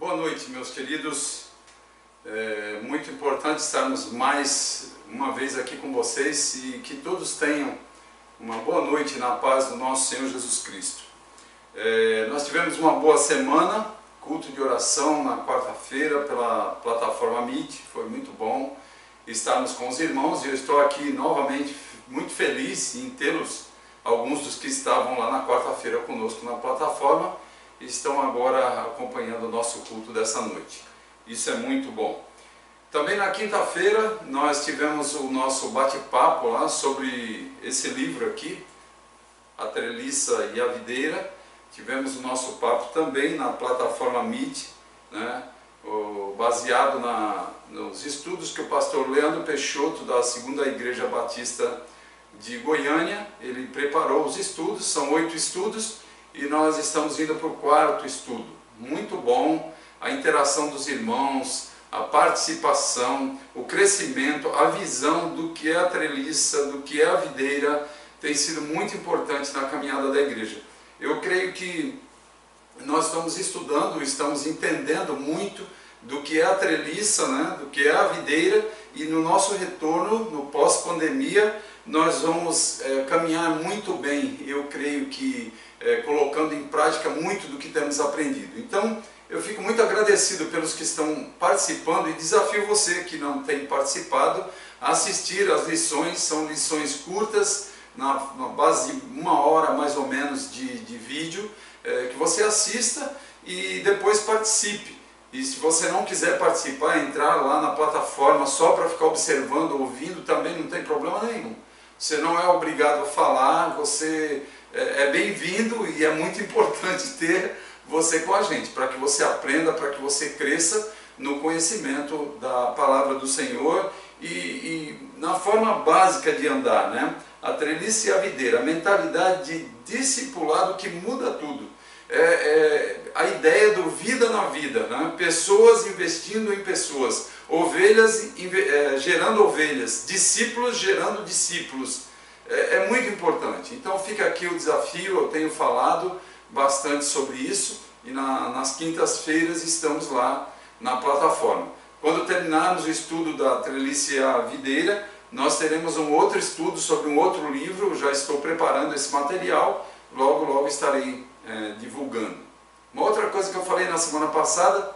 Boa noite, meus queridos. É muito importante estarmos mais uma vez aqui com vocês e que todos tenham uma boa noite na paz do nosso Senhor Jesus Cristo. Nós tivemos uma boa semana, culto de oração na quarta-feira pela plataforma Meet, foi muito bom estarmos com os irmãos e eu estou aqui novamente muito feliz em tê-los, alguns dos que estavam lá na quarta-feira conosco na plataforma, estão agora acompanhando o nosso culto dessa noite. Isso é muito bom. Também na quinta-feira nós tivemos o nosso bate-papo lá sobre esse livro aqui, A Treliça e a Videira. Tivemos o nosso papo também na plataforma Meet, né, baseado nos estudos que o pastor Leandro Peixoto, da Segunda Igreja Batista de Goiânia, ele preparou os estudos, são 8 estudos, e nós estamos indo para o 4º estudo. Muito bom, a interação dos irmãos, a participação, o crescimento, a visão do que é a treliça, do que é a videira, tem sido muito importante na caminhada da igreja. Eu creio que nós estamos estudando, estamos entendendo muito do que é a treliça, né, do que é a videira, e no nosso retorno, no pós-pandemia, nós vamos caminhar muito bem, eu creio que colocando em prática muito do que temos aprendido. Então, eu fico muito agradecido pelos que estão participando e desafio você que não tem participado a assistir às lições. São lições curtas, na base de 1 hora mais ou menos de vídeo, que você assista e depois participe. E se você não quiser participar, entrar lá na plataforma só para ficar observando, ouvindo, também não tem problema nenhum. Você não é obrigado a falar, você é bem-vindo e é muito importante ter você com a gente, para que você aprenda, para que você cresça no conhecimento da palavra do Senhor e na forma básica de andar, né? A treliça e a videira, a mentalidade de discipulado que muda tudo. A ideia do vida na vida, né? Pessoas investindo em pessoas, ovelhas gerando ovelhas, discípulos gerando discípulos. É muito importante. Então fica aqui o desafio, eu tenho falado bastante sobre isso e nas quintas-feiras estamos lá na plataforma. Quando terminarmos o estudo da treliça e a videira, nós teremos um outro estudo sobre um outro livro, já estou preparando esse material, logo estarei divulgando. Uma outra coisa que eu falei na semana passada,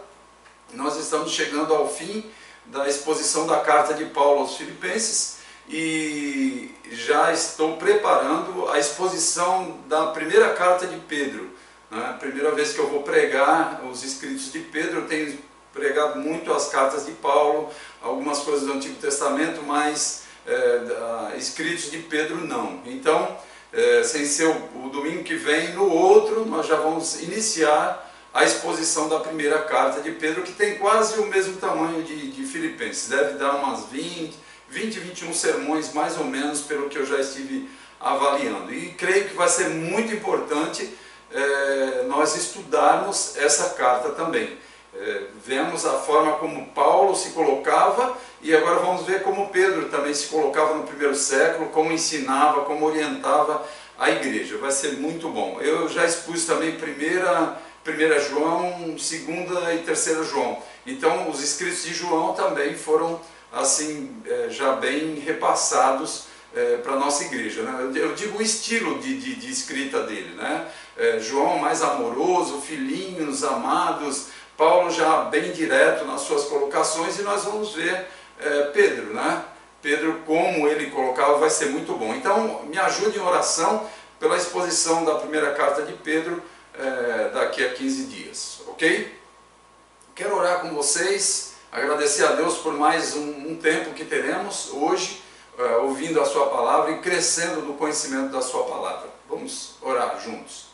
nós estamos chegando ao fim da exposição da carta de Paulo aos Filipenses e já estou preparando a exposição da primeira carta de Pedro. A primeira vez que eu vou pregar os escritos de Pedro, eu tenho pregado muito as cartas de Paulo, algumas coisas do Antigo Testamento, mas escritos de Pedro não. Então, sem ser o domingo que vem, no outro nós já vamos iniciar a exposição da primeira carta de Pedro, que tem quase o mesmo tamanho de Filipenses, deve dar umas 21 sermões mais ou menos, pelo que eu já estive avaliando, e creio que vai ser muito importante nós estudarmos essa carta também. Vemos a forma como Paulo se colocava e agora vamos ver como Pedro também se colocava no primeiro século, como ensinava, como orientava a igreja. Vai ser muito bom. Eu já expus também 1 João, 2 e 3 João. Então os escritos de João também foram assim já bem repassados para a nossa igreja, né? Eu digo o estilo de escrita dele, né? João mais amoroso, filhinhos, amados, Paulo já bem direto nas suas colocações, e nós vamos ver Pedro, né? Pedro, como ele colocava, vai ser muito bom. Então me ajude em oração pela exposição da primeira carta de Pedro daqui a 15 dias, ok? Quero orar com vocês, agradecer a Deus por mais um tempo que teremos hoje, ouvindo a sua palavra e crescendo no conhecimento da sua palavra. Vamos orar juntos.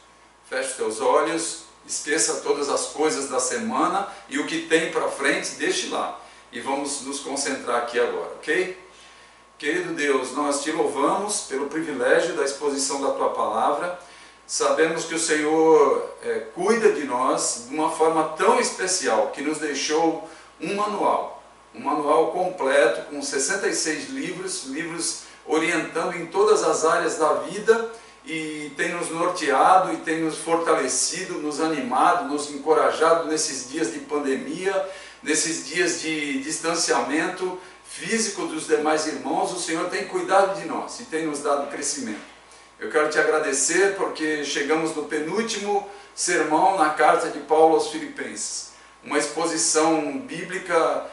Feche teus olhos, esqueça todas as coisas da semana e o que tem para frente, deixe lá. E vamos nos concentrar aqui agora, ok? Querido Deus, nós te louvamos pelo privilégio da exposição da tua palavra. Sabemos que o Senhor cuida de nós de uma forma tão especial, que nos deixou um manual completo, com 66 livros orientando em todas as áreas da vida e tem nos norteado e tem nos fortalecido, nos animado, nos encorajado nesses dias de pandemia, nesses dias de distanciamento físico dos demais irmãos. O Senhor tem cuidado de nós e tem nos dado crescimento. Eu quero te agradecer porque chegamos no penúltimo sermão na carta de Paulo aos Filipenses. Uma exposição bíblica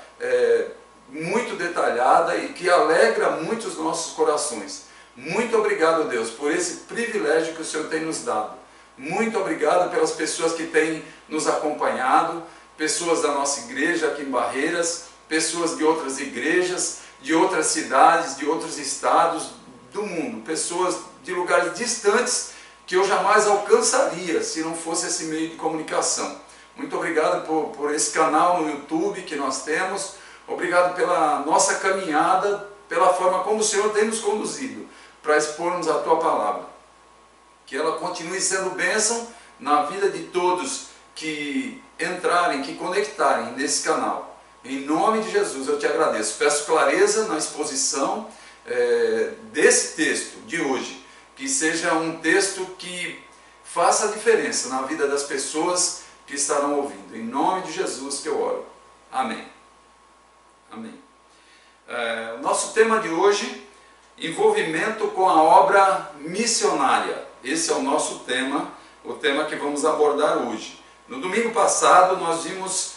muito detalhada e que alegra muito os nossos corações. Muito obrigado, Deus, por esse privilégio que o Senhor tem nos dado. Muito obrigado pelas pessoas que têm nos acompanhado, pessoas da nossa igreja aqui em Barreiras, pessoas de outras igrejas, de outras cidades, de outros estados do mundo, pessoas de lugares distantes que eu jamais alcançaria se não fosse esse meio de comunicação. Muito obrigado por esse canal no YouTube que nós temos, obrigado pela nossa caminhada, pela forma como o Senhor tem nos conduzido para expormos a Tua Palavra. Que ela continue sendo bênção na vida de todos que entrarem, que conectarem nesse canal. Em nome de Jesus eu te agradeço. Peço clareza na exposição desse texto de hoje. Que seja um texto que faça a diferença na vida das pessoas que estarão ouvindo. Em nome de Jesus que eu oro. Amém. Amém. O nosso tema de hoje, envolvimento com a obra missionária. Esse é o nosso tema, o tema que vamos abordar hoje. No domingo passado nós vimos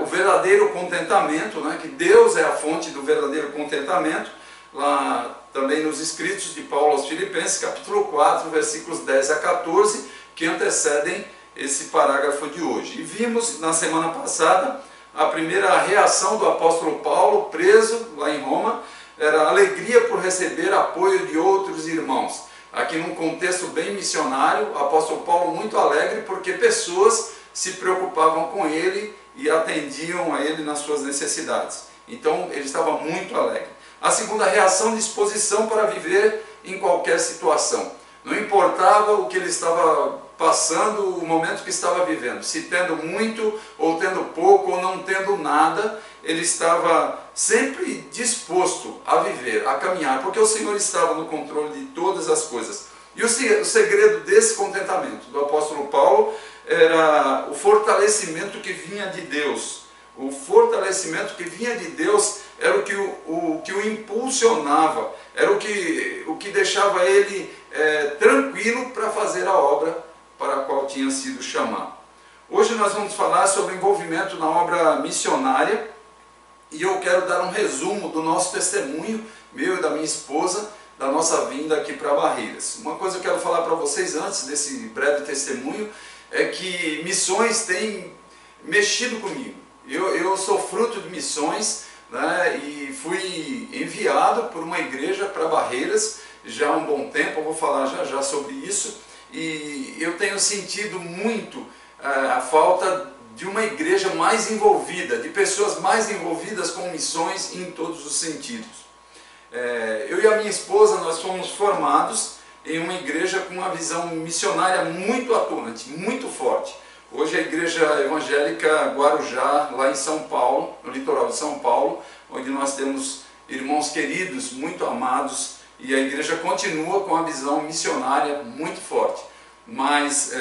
o verdadeiro contentamento, né? Que Deus é a fonte do verdadeiro contentamento, lá também nos escritos de Paulo aos Filipenses, capítulo 4, versículos 10 a 14, que antecedem esse parágrafo de hoje. E vimos na semana passada a primeira reação do apóstolo Paulo, preso lá em Roma, era a alegria por receber apoio de outros irmãos. Aqui num contexto bem missionário, o apóstolo Paulo muito alegre porque pessoas se preocupavam com ele e atendiam a ele nas suas necessidades. Então ele estava muito alegre. A segunda reação, disposição para viver em qualquer situação. Não importava o que ele estava passando, o momento que estava vivendo, se tendo muito ou tendo pouco ou não tendo nada, ele estava sempre disposto a viver, a caminhar, porque o Senhor estava no controle de todas as coisas. E o segredo desse contentamento do apóstolo Paulo era o fortalecimento que vinha de Deus. O fortalecimento que vinha de Deus era o que o impulsionava, era o que deixava ele tranquilo para fazer a obra para a qual tinha sido chamado. Hoje nós vamos falar sobre envolvimento na obra missionária e eu quero dar um resumo do nosso testemunho, meu e da minha esposa, da nossa vinda aqui para Barreiras. Uma coisa que eu quero falar para vocês antes desse breve testemunho é que missões têm mexido comigo. Eu sou fruto de missões, né, e fui enviado por uma igreja para Barreiras já há um bom tempo, eu vou falar já sobre isso, e eu tenho sentido muito a falta de uma igreja mais envolvida, de pessoas mais envolvidas com missões em todos os sentidos. Eu e a minha esposa, nós fomos formados em uma igreja com uma visão missionária muito atuante, muito forte. Hoje a igreja evangélica Guarujá, lá em São Paulo, no litoral de São Paulo, onde nós temos irmãos queridos, muito amados, e a igreja continua com a visão missionária muito forte. Mas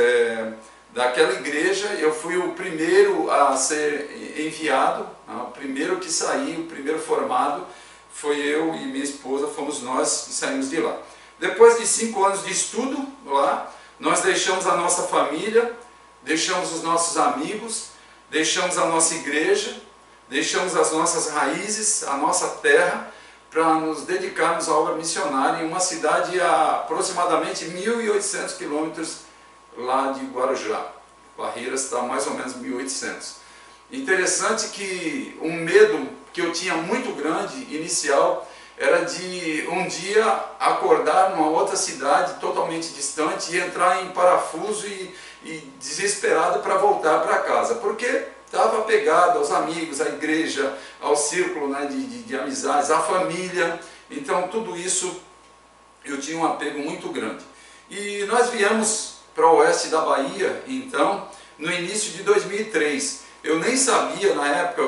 daquela igreja eu fui o primeiro a ser enviado, o primeiro que saí, o primeiro formado, foi eu e minha esposa, fomos nós que saímos de lá. Depois de 5 anos de estudo lá, nós deixamos a nossa família, deixamos os nossos amigos, deixamos a nossa igreja, deixamos as nossas raízes, a nossa terra, para nos dedicarmos à obra missionária em uma cidade a aproximadamente 1.800 quilômetros lá de Guarujá. Barreiras está a mais ou menos 1.800. Interessante que um medo que eu tinha muito grande, inicial, era de um dia acordar numa outra cidade totalmente distante e entrar em parafuso e desesperado para voltar para casa, porque estava apegado aos amigos, à igreja, ao círculo, né, de amizades, à família. Então tudo isso eu tinha um apego muito grande. E nós viemos para o oeste da Bahia, então, no início de 2003. Eu nem sabia na época,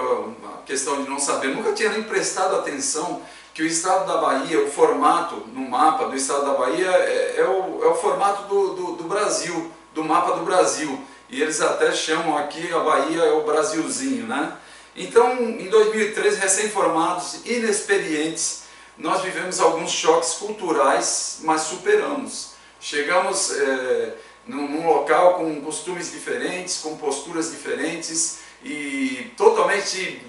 a questão de não saber, nunca tinha nem prestado atenção que o estado da Bahia, o formato no mapa do estado da Bahia é o formato do Brasil, do mapa do Brasil. E eles até chamam aqui a Bahia é o Brasilzinho, né? Então, em 2013, recém-formados, inexperientes, nós vivemos alguns choques culturais, mas superamos. Chegamos num local com costumes diferentes, com posturas diferentes e totalmente...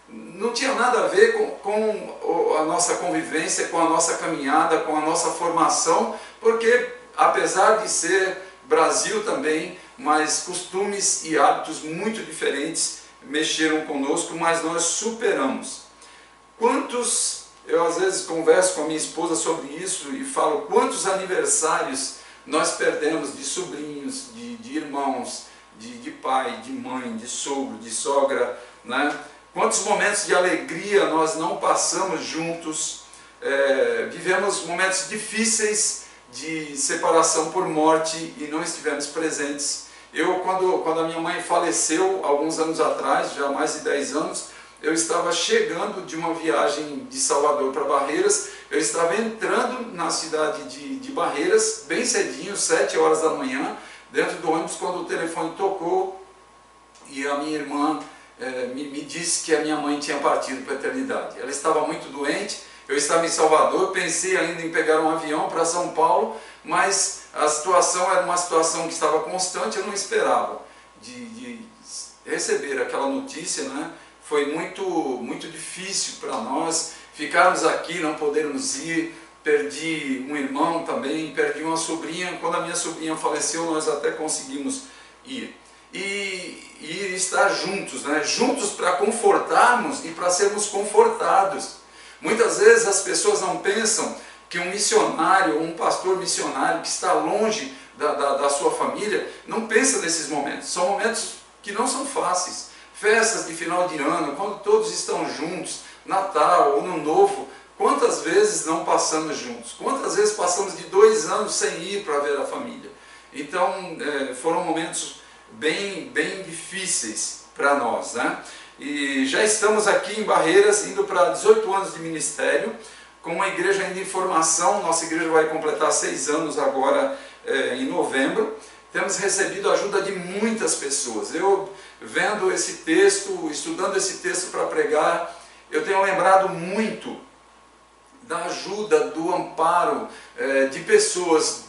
não tinha nada a ver com a nossa convivência, com a nossa caminhada, com a nossa formação, porque apesar de ser Brasil também, mas costumes e hábitos muito diferentes mexeram conosco, mas nós superamos. Eu às vezes converso com a minha esposa sobre isso e falo quantos aniversários nós perdemos de sobrinhos, de irmãos, de pai, de mãe, de sogro, de sogra, né? Quantos momentos de alegria nós não passamos juntos, vivemos momentos difíceis de separação por morte e não estivemos presentes. Quando a minha mãe faleceu, alguns anos atrás, já há mais de 10 anos, eu estava chegando de uma viagem de Salvador para Barreiras, eu estava entrando na cidade de Barreiras, bem cedinho, 7 horas da manhã, dentro do ônibus, quando o telefone tocou e a minha irmã me disse que a minha mãe tinha partido para a eternidade. Ela estava muito doente, eu estava em Salvador, pensei ainda em pegar um avião para São Paulo, mas a situação era uma situação que estava constante, eu não esperava de receber aquela notícia, né? Foi muito difícil para nós ficarmos aqui, não podermos ir. Perdi um irmão também, perdi uma sobrinha. Quando a minha sobrinha faleceu, nós até conseguimos ir. E estar juntos, né? Juntos para confortarmos e para sermos confortados. Muitas vezes as pessoas não pensam que um missionário, um pastor missionário que está longe da sua família, não pensa nesses momentos. São momentos que não são fáceis. Festas de final de ano, quando todos estão juntos, Natal, Ano Novo, quantas vezes não passamos juntos? Quantas vezes passamos de 2 anos sem ir para ver a família? Então, foram momentos bem difíceis para nós, né? E já estamos aqui em Barreiras, indo para 18 anos de ministério, com uma igreja ainda em formação. Nossa igreja vai completar 6 anos agora em novembro. Temos recebido a ajuda de muitas pessoas. Eu, vendo esse texto, estudando esse texto para pregar, eu tenho lembrado muito da ajuda, do amparo de pessoas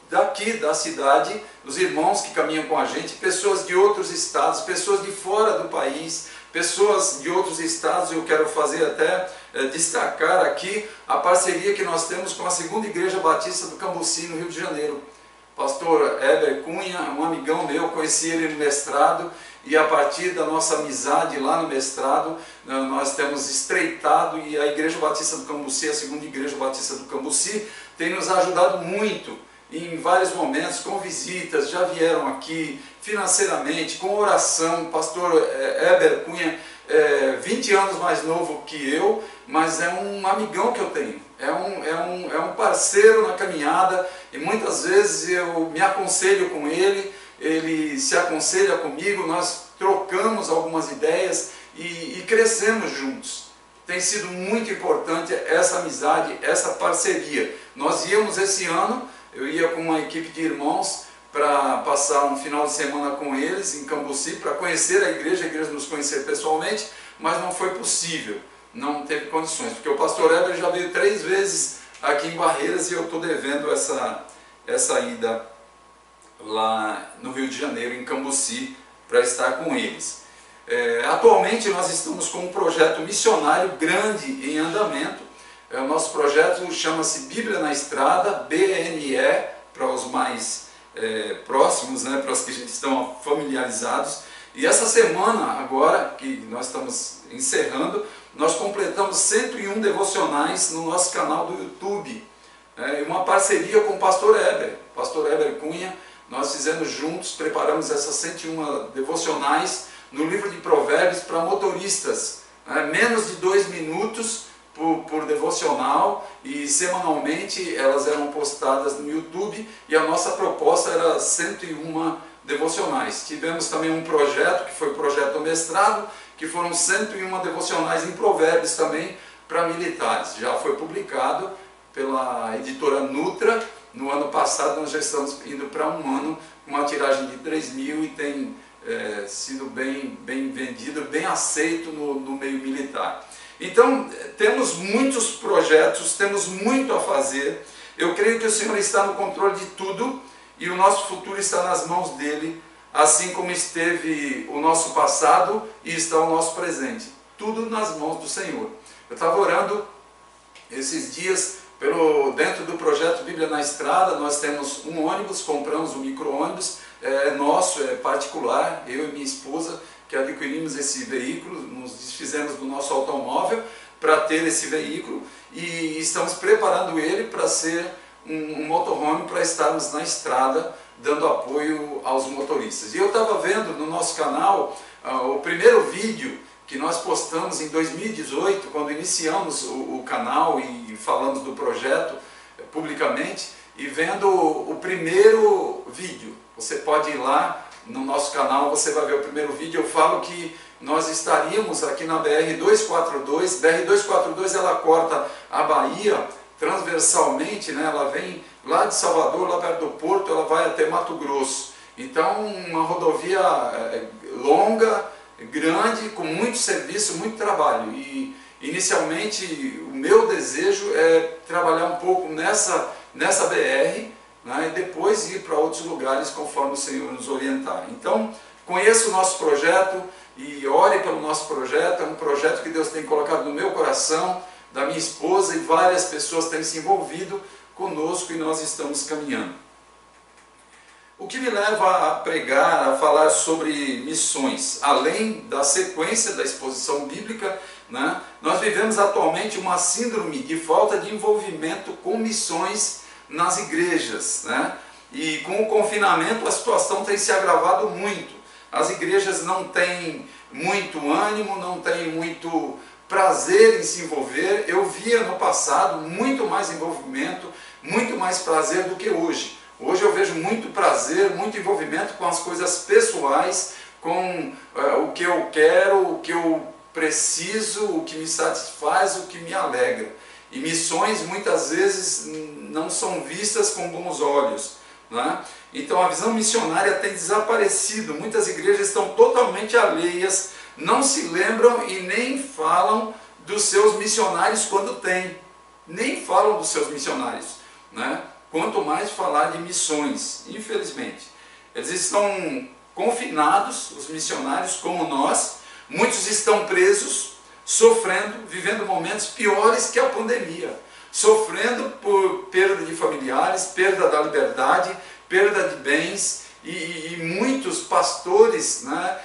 daqui da cidade, dos irmãos que caminham com a gente, pessoas de outros estados, pessoas de fora do país, pessoas de outros estados. Eu quero fazer até destacar aqui a parceria que nós temos com a Segunda Igreja Batista do Cambuci, no Rio de Janeiro. Pastor Heber Cunha, um amigão meu, conheci ele no mestrado, e a partir da nossa amizade lá no mestrado, nós temos estreitado, e a Igreja Batista do Cambuci, a Segunda Igreja Batista do Cambuci, tem nos ajudado muito em vários momentos, com visitas, já vieram aqui financeiramente, com oração. Pastor Heber Cunha, 20 anos mais novo que eu, mas é um amigão que eu tenho, é um parceiro na caminhada, e muitas vezes eu me aconselho com ele, ele se aconselha comigo, nós trocamos algumas ideias e crescemos juntos. Tem sido muito importante essa amizade, essa parceria. Nós íamos esse ano, eu ia com uma equipe de irmãos para passar um final de semana com eles em Cambuci, para conhecer a igreja nos conhecer pessoalmente, mas não foi possível, não teve condições, porque o pastor Heber já veio 3 vezes aqui em Barreiras e eu estou devendo essa ida lá no Rio de Janeiro, em Cambuci, para estar com eles. Atualmente nós estamos com um projeto missionário grande em andamento. O nosso projeto chama-se Bíblia na Estrada, BNE, para os mais próximos, né, para os que estão familiarizados. E essa semana, agora, que nós estamos encerrando, nós completamos 101 devocionais no nosso canal do YouTube. Uma parceria com o pastor Heber Cunha. Nós fizemos juntos, preparamos essas 101 devocionais no livro de Provérbios para motoristas. Menos de 2 minutos por devocional, e semanalmente elas eram postadas no YouTube, e a nossa proposta era 101 devocionais. Tivemos também um projeto, que foi o projeto do mestrado, que foram 101 devocionais em Provérbios também, para militares. Já foi publicado pela editora Nutra. No ano passado nós já estamos indo para um ano, uma tiragem de 3.000 e tem sido bem vendido, bem aceito no meio militar. Então temos muitos projetos, temos muito a fazer. Eu creio que o Senhor está no controle de tudo e o nosso futuro está nas mãos dele, assim como esteve o nosso passado e está o nosso presente. Tudo nas mãos do Senhor. Eu estava orando esses dias dentro do projeto Bíblia na Estrada. Nós temos um ônibus, compramos um micro-ônibus, nosso, é particular, eu e minha esposa que adquirimos esse veículo, nos desfizemos do nosso automóvel para ter esse veículo e estamos preparando ele para ser um motorhome, para estarmos na estrada dando apoio aos motoristas. E eu estava vendo no nosso canal o primeiro vídeo que nós postamos em 2018, quando iniciamos o canal e falamos do projeto publicamente, e vendo o primeiro vídeo. Você pode ir lá no nosso canal, você vai ver o primeiro vídeo. Eu falo que nós estaríamos aqui na BR-242. BR-242 ela corta a Bahia transversalmente, né? Ela vem lá de Salvador, lá perto do Porto, ela vai até Mato Grosso. Então, uma rodovia longa, grande, com muito serviço, muito trabalho. E inicialmente o meu desejo é trabalhar um pouco nessa BR, né, e depois ir para outros lugares conforme o Senhor nos orientar. Então, conheça o nosso projeto e ore pelo nosso projeto. É um projeto que Deus tem colocado no meu coração, da minha esposa, e várias pessoas têm se envolvido conosco e nós estamos caminhando. O que me leva a pregar, a falar sobre missões, além da sequência da exposição bíblica, né, nós vivemos atualmente uma síndrome de falta de envolvimento com missões nas igrejas, né? E com o confinamento a situação tem se agravado muito. As igrejas não têm muito ânimo, não têm muito prazer em se envolver. Eu via no passado muito mais envolvimento, muito mais prazer do que hoje. Hoje eu vejo muito prazer, muito envolvimento com as coisas pessoais, com o que eu quero, o que eu preciso, o que me satisfaz, o que me alegra. E missões muitas vezes não são vistas com bons olhos, né? Então a visão missionária tem desaparecido. Muitas igrejas estão totalmente alheias, não se lembram e nem falam dos seus missionários quando tem. Nem falam dos seus missionários, né? Quanto mais falar de missões, infelizmente. Eles estão confinados, os missionários como nós, muitos estão presos, sofrendo, vivendo momentos piores que a pandemia, sofrendo por perda de familiares, perda da liberdade, perda de bens, e muitos pastores, né,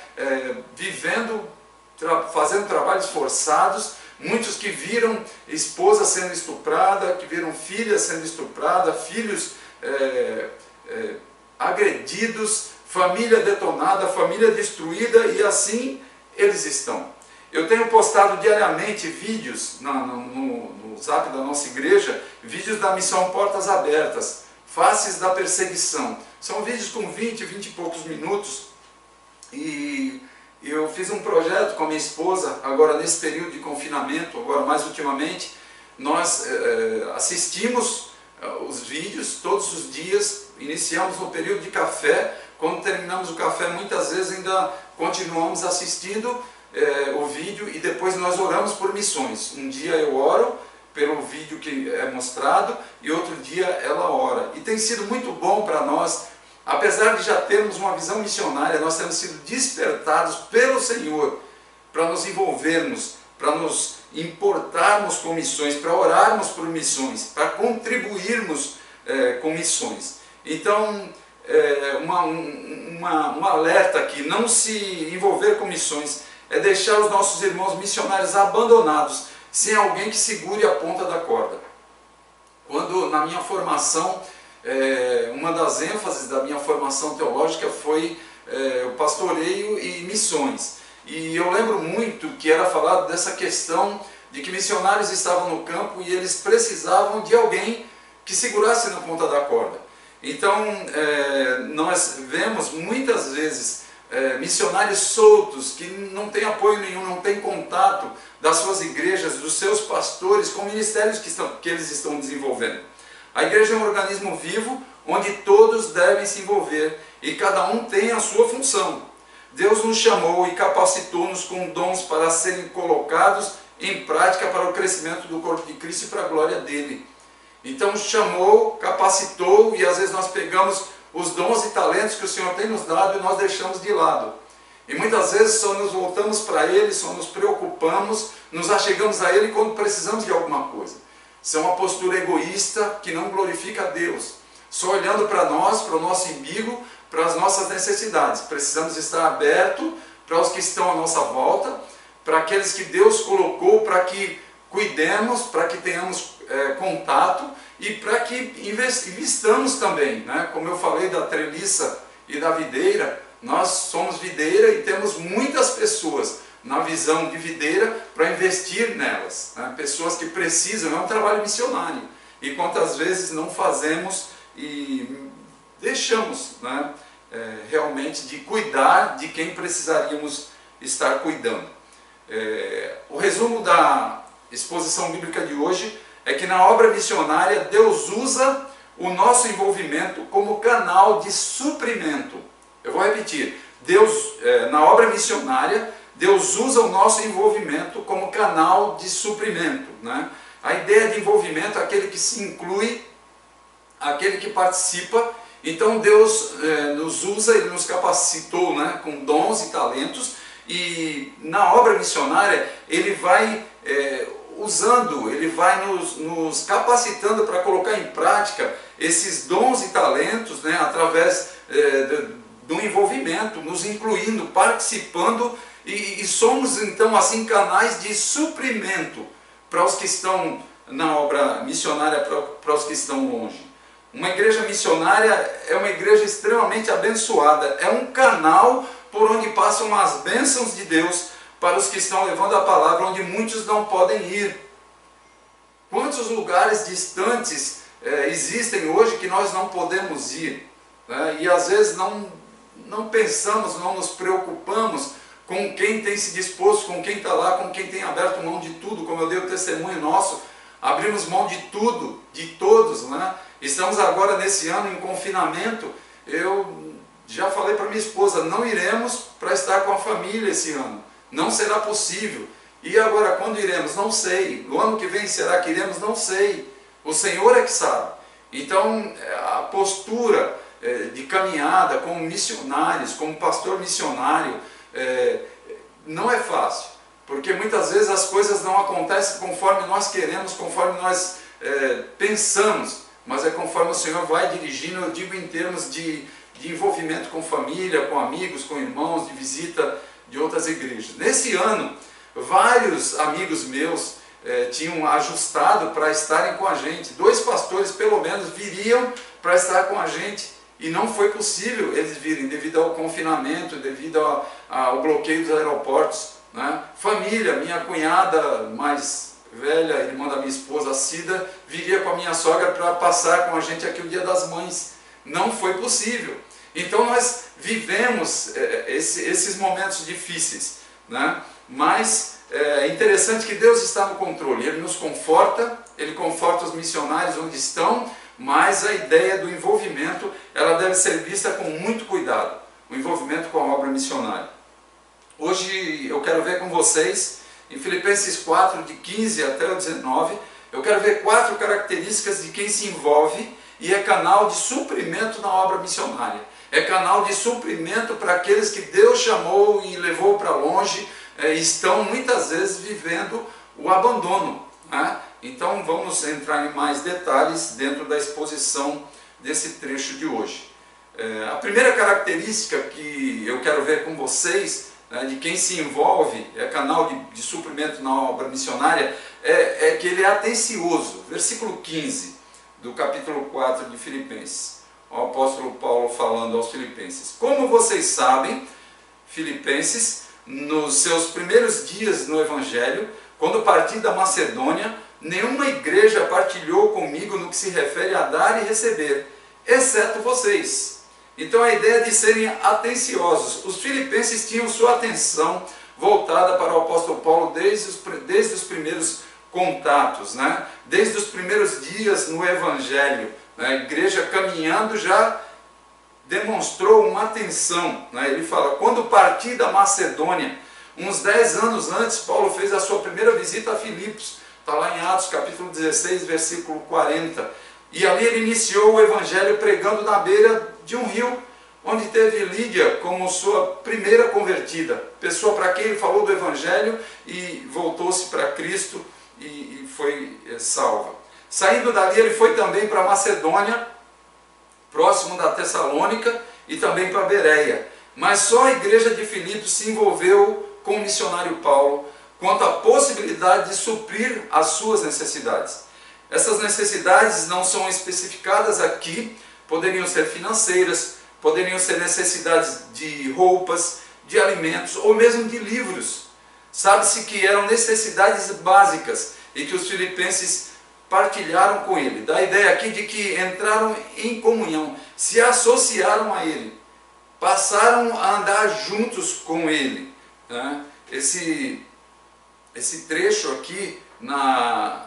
fazendo trabalhos forçados, muitos que viram esposa sendo estuprada, que viram filha sendo estuprada, filhos agredidos, família detonada, família destruída, e assim eles estão. Eu tenho postado diariamente vídeos no zap da nossa igreja, vídeos da missão Portas Abertas, Faces da Perseguição. São vídeos com 20 e poucos minutos, e eu fiz um projeto com a minha esposa, agora nesse período de confinamento, agora mais ultimamente, nós assistimos os vídeos todos os dias, iniciamos no período de café, quando terminamos o café muitas vezes ainda continuamos assistindo o vídeo, e depois nós oramos por missões. Um dia eu oro pelo vídeo que é mostrado e outro dia ela ora. E tem sido muito bom para nós, apesar de já termos uma visão missionária, nós temos sido despertados pelo Senhor para nos envolvermos, para nos importarmos com missões, para orarmos por missões, para contribuirmos com missões. Então, um alerta aqui: não se envolver com missões é deixar os nossos irmãos missionários abandonados, sem alguém que segure a ponta da corda. Quando na minha formação, uma das ênfases da minha formação teológica foi o pastoreio e missões. E eu lembro muito que era falado dessa questão de que missionários estavam no campo e eles precisavam de alguém que segurasse na ponta da corda. Então, nós vemos muitas vezes missionários soltos, que não têm apoio nenhum, não têm contato das suas igrejas, dos seus pastores, com ministérios que eles estão desenvolvendo. A igreja é um organismo vivo, onde todos devem se envolver, e cada um tem a sua função. Deus nos chamou e capacitou-nos com dons para serem colocados em prática para o crescimento do corpo de Cristo e para a glória dele. Então chamou, capacitou, e às vezes nós pegamos os dons e talentos que o Senhor tem nos dado e nós deixamos de lado. E muitas vezes só nos voltamos para Ele, só nos preocupamos, nos achegamos a Ele quando precisamos de alguma coisa. Isso é uma postura egoísta que não glorifica a Deus. Só olhando para nós, para o nosso umbigo, para as nossas necessidades. Precisamos estar abertos para os que estão à nossa volta, para aqueles que Deus colocou, para que cuidemos, para que tenhamos contato e para que investamos também, né? Como eu falei da treliça e da videira, nós somos videira e temos muitas pessoas na visão de videira para investir nelas, né? Pessoas que precisam, é um trabalho missionário, e quantas vezes não fazemos e deixamos, né, realmente de cuidar de quem precisaríamos estar cuidando. O resumo da exposição bíblica de hoje é que na obra missionária Deus usa o nosso envolvimento como canal de suprimento. Eu vou repetir, na obra missionária Deus usa o nosso envolvimento como canal de suprimento, né? A ideia de envolvimento é aquele que se inclui, aquele que participa. Então Deus nos usa, Ele nos capacitou, né, com dons e talentos, e na obra missionária Ele vai usando, Ele vai nos capacitando para colocar em prática esses dons e talentos, né, através do envolvimento, nos incluindo, participando, e somos então assim canais de suprimento para os que estão na obra missionária, para os que estão longe. Uma igreja missionária é uma igreja extremamente abençoada, é um canal por onde passam as bênçãos de Deus para os que estão levando a palavra onde muitos não podem ir. Quantos lugares distantes existem hoje que nós não podemos ir, né? E às vezes não pensamos, não nos preocupamos com quem tem se disposto, com quem está lá, com quem tem aberto mão de tudo, como eu dei o testemunho nosso, abrimos mão de tudo, de todos, né? Estamos agora nesse ano em confinamento. Eu já falei para minha esposa, não iremos para estar com a família esse ano, não será possível. E agora, quando iremos? Não sei. No ano que vem, será que iremos? Não sei. O Senhor é que sabe. Então, a postura de caminhada como missionários, como pastor missionário, não é fácil, porque muitas vezes as coisas não acontecem conforme nós queremos, conforme nós pensamos, mas é conforme o Senhor vai dirigindo. Eu digo em termos de envolvimento com família, com amigos, com irmãos, de visita de outras igrejas. Nesse ano, vários amigos meus tinham ajustado para estarem com a gente. 2 pastores pelo menos viriam para estar com a gente, e não foi possível eles virem devido ao confinamento, devido ao bloqueio dos aeroportos, né? Família, minha cunhada mais velha, irmã da minha esposa, a Cida, viria com a minha sogra para passar com a gente aqui o Dia das Mães. Não foi possível. Então nós vivemos esses momentos difíceis, né? Mas é interessante que Deus está no controle. Ele nos conforta, Ele conforta os missionários onde estão, mas a ideia do envolvimento, ela deve ser vista com muito cuidado, o envolvimento com a obra missionária. Hoje eu quero ver com vocês, em Filipenses 4, de 15 até o 19, eu quero ver 4 características de quem se envolve e é canal de suprimento na obra missionária. É canal de suprimento para aqueles que Deus chamou e levou para longe, estão muitas vezes vivendo o abandono, né? Então vamos entrar em mais detalhes dentro da exposição desse trecho de hoje. A primeira característica que eu quero ver com vocês, né, de quem se envolve, é canal de suprimento na obra missionária, é que ele é atencioso. Versículo 15 do capítulo 4 de Filipenses. O apóstolo Paulo falando aos filipenses. Como vocês sabem, filipenses, nos seus primeiros dias no Evangelho, quando parti da Macedônia, nenhuma igreja partilhou comigo no que se refere a dar e receber, exceto vocês. Então a ideia de serem atenciosos. Os filipenses tinham sua atenção voltada para o apóstolo Paulo desde os primeiros contatos, né? Desde os primeiros dias no Evangelho. Né? A igreja caminhando já demonstrou uma atenção. Né? Ele fala, quando parti da Macedônia, uns 10 anos antes, Paulo fez a sua primeira visita a Filipos. Está lá em Atos capítulo 16, versículo 40. E ali ele iniciou o Evangelho pregando na beira de um rio, onde teve Lídia como sua primeira convertida. Pessoa para quem ele falou do Evangelho e voltou-se para Cristo e foi salva. Saindo dali ele foi também para Macedônia, próximo da Tessalônica, e também para Bereia. Mas só a igreja de Filipos se envolveu com o missionário Paulo quanto à possibilidade de suprir as suas necessidades. Essas necessidades não são especificadas aqui, poderiam ser financeiras, poderiam ser necessidades de roupas, de alimentos ou mesmo de livros. Sabe-se que eram necessidades básicas e que os filipenses partilharam com ele. Dá a ideia aqui de que entraram em comunhão, se associaram a ele, passaram a andar juntos com ele. Né? Esse trecho aqui, na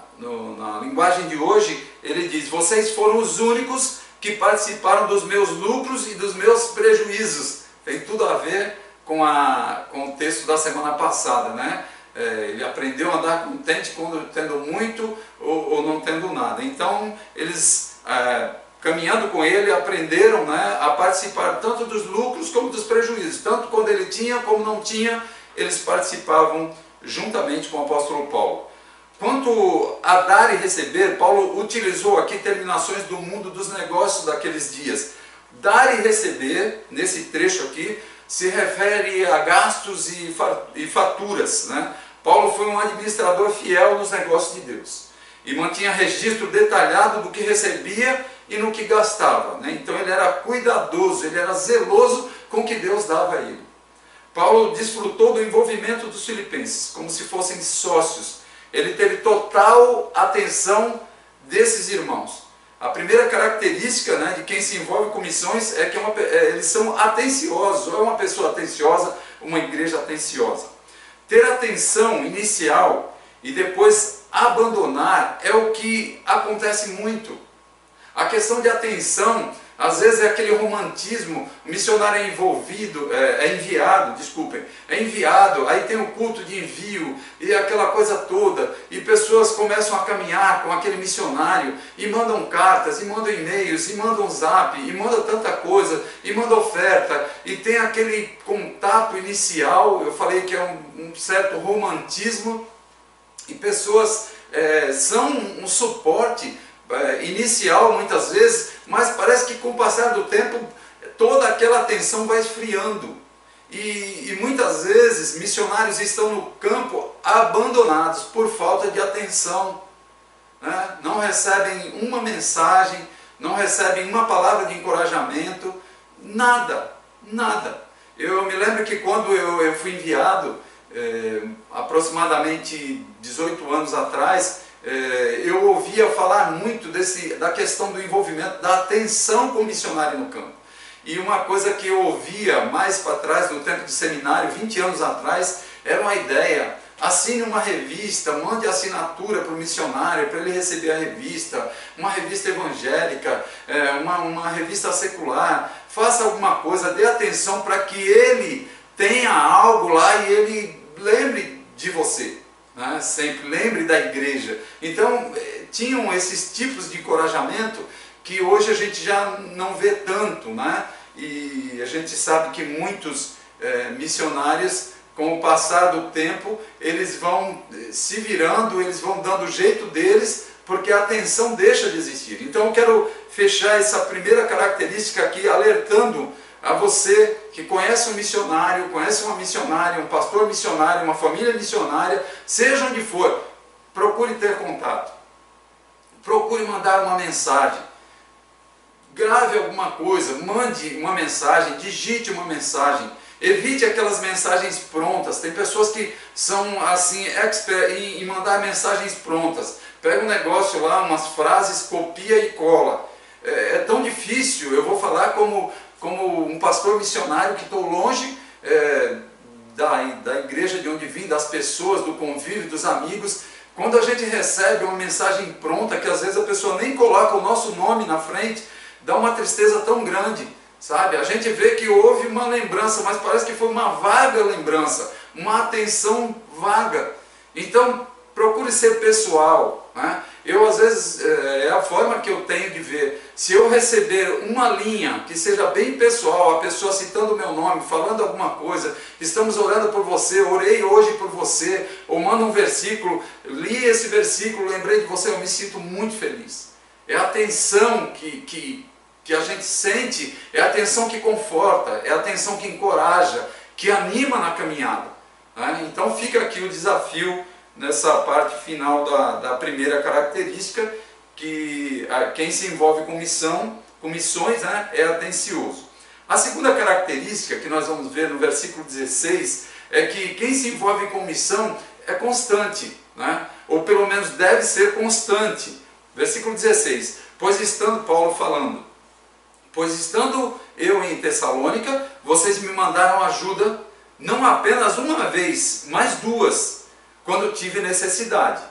linguagem de hoje, ele diz, vocês foram os únicos que participaram dos meus lucros e dos meus prejuízos. Tem tudo a ver com o texto da semana passada, né? Ele aprendeu a andar contente quando tendo muito ou não tendo nada. Então, eles, caminhando com ele, aprenderam, né, a participar tanto dos lucros como dos prejuízos. Tanto quando ele tinha como não tinha, eles participavam juntamente com o apóstolo Paulo. Quanto a dar e receber, Paulo utilizou aqui terminações do mundo dos negócios daqueles dias. Dar e receber, nesse trecho aqui, se refere a gastos e faturas. Né? Paulo foi um administrador fiel nos negócios de Deus e mantinha registro detalhado do que recebia e no que gastava. Né? Então ele era cuidadoso, ele era zeloso com o que Deus dava a ele. Paulo desfrutou do envolvimento dos filipenses, como se fossem sócios. Ele teve total atenção desses irmãos. A primeira característica, né, de quem se envolve com missões é que eles são atenciosos. Ou é uma pessoa atenciosa, uma igreja atenciosa. Ter atenção inicial e depois abandonar é o que acontece muito. A questão de atenção, às vezes é aquele romantismo, o missionário é enviado, aí tem o culto de envio e aquela coisa toda, e pessoas começam a caminhar com aquele missionário e mandam cartas, e mandam e-mails, e mandam zap, e mandam tanta coisa, e mandam oferta, e tem aquele contato inicial. Eu falei que é um certo romantismo, e pessoas são um suporte inicial muitas vezes, mas parece que com o passar do tempo toda aquela atenção vai esfriando e muitas vezes missionários estão no campo abandonados por falta de atenção, né? Não recebem uma mensagem, não recebem uma palavra de encorajamento, nada. Eu me lembro que quando eu fui enviado, aproximadamente 18 anos atrás, eu ouvia falar muito da questão do envolvimento, da atenção com o missionário no campo. E uma coisa que eu ouvia mais para trás, no tempo de seminário, 20 anos atrás, era uma ideia: assine uma revista, mande assinatura para o missionário, para ele receber a revista, uma revista evangélica, uma revista secular, faça alguma coisa, dê atenção para que ele tenha algo lá e ele lembre de você. Né? Sempre lembre da igreja. Então tinham esses tipos de encorajamento que hoje a gente já não vê tanto, né? E a gente sabe que muitos missionários, com o passar do tempo, eles vão se virando, eles vão dando o jeito deles, porque a atenção deixa de existir. Então eu quero fechar essa primeira característica aqui, alertando a você que conhece um missionário, conhece uma missionária, um pastor missionário, uma família missionária, seja onde for, procure ter contato, procure mandar uma mensagem, grave alguma coisa, mande uma mensagem, digite uma mensagem, evite aquelas mensagens prontas. Tem pessoas que são assim, expert em mandar mensagens prontas, pega um negócio lá, umas frases, copia e cola. É tão difícil, eu vou falar como como um pastor missionário que estou longe da igreja de onde vim, das pessoas, do convívio, dos amigos. Quando a gente recebe uma mensagem pronta, que às vezes a pessoa nem coloca o nosso nome na frente, dá uma tristeza tão grande, sabe? A gente vê que houve uma lembrança, mas parece que foi uma vaga lembrança, uma atenção vaga. Então, procure ser pessoal, né? Eu, às vezes, é a forma que eu tenho de ver. Se eu receber uma linha que seja bem pessoal, a pessoa citando o meu nome, falando alguma coisa, estamos orando por você, orei hoje por você, ou manda um versículo, li esse versículo, lembrei de você, eu me sinto muito feliz. É a atenção que a gente sente, é a atenção que conforta, é a atenção que encoraja, que anima na caminhada, né? Então fica aqui o desafio nessa parte final da primeira característica, que quem se envolve com missões, né, é atencioso. A segunda característica que nós vamos ver no versículo 16 é que quem se envolve com missão é constante, né? Ou pelo menos deve ser constante. Versículo 16, Paulo falando, pois estando eu em Tessalônica, vocês me mandaram ajuda, não apenas uma vez, mas duas, quando tive necessidade.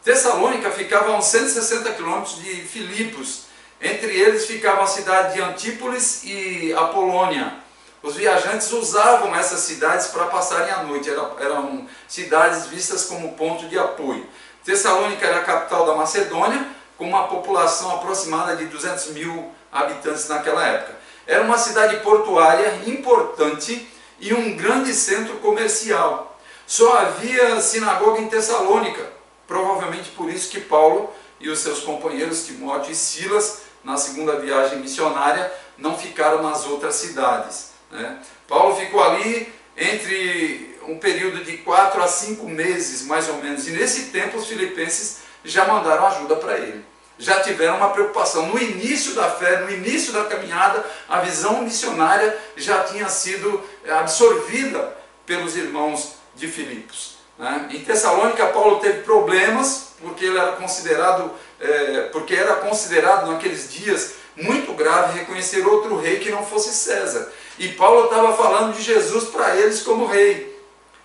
Tessalônica ficava a uns 160 quilômetros de Filipos. Entre eles ficava a cidade de Antípolis e Apolônia. Os viajantes usavam essas cidades para passarem a noite. Eram cidades vistas como ponto de apoio. Tessalônica era a capital da Macedônia, com uma população aproximada de 200 mil habitantes naquela época. Era uma cidade portuária importante e um grande centro comercial. Só havia sinagoga em Tessalônica, provavelmente por isso que Paulo e os seus companheiros Timóteo e Silas, na segunda viagem missionária, não ficaram nas outras cidades, né? Paulo ficou ali entre um período de 4 a 5 meses, mais ou menos, e nesse tempo os filipenses já mandaram ajuda para ele. Já tiveram uma preocupação. No início da fé, no início da caminhada, a visão missionária já tinha sido absorvida pelos irmãos de Filipos, né? Em Tessalônica, Paulo teve problemas, porque era considerado naqueles dias muito grave reconhecer outro rei que não fosse César. E Paulo estava falando de Jesus para eles como rei.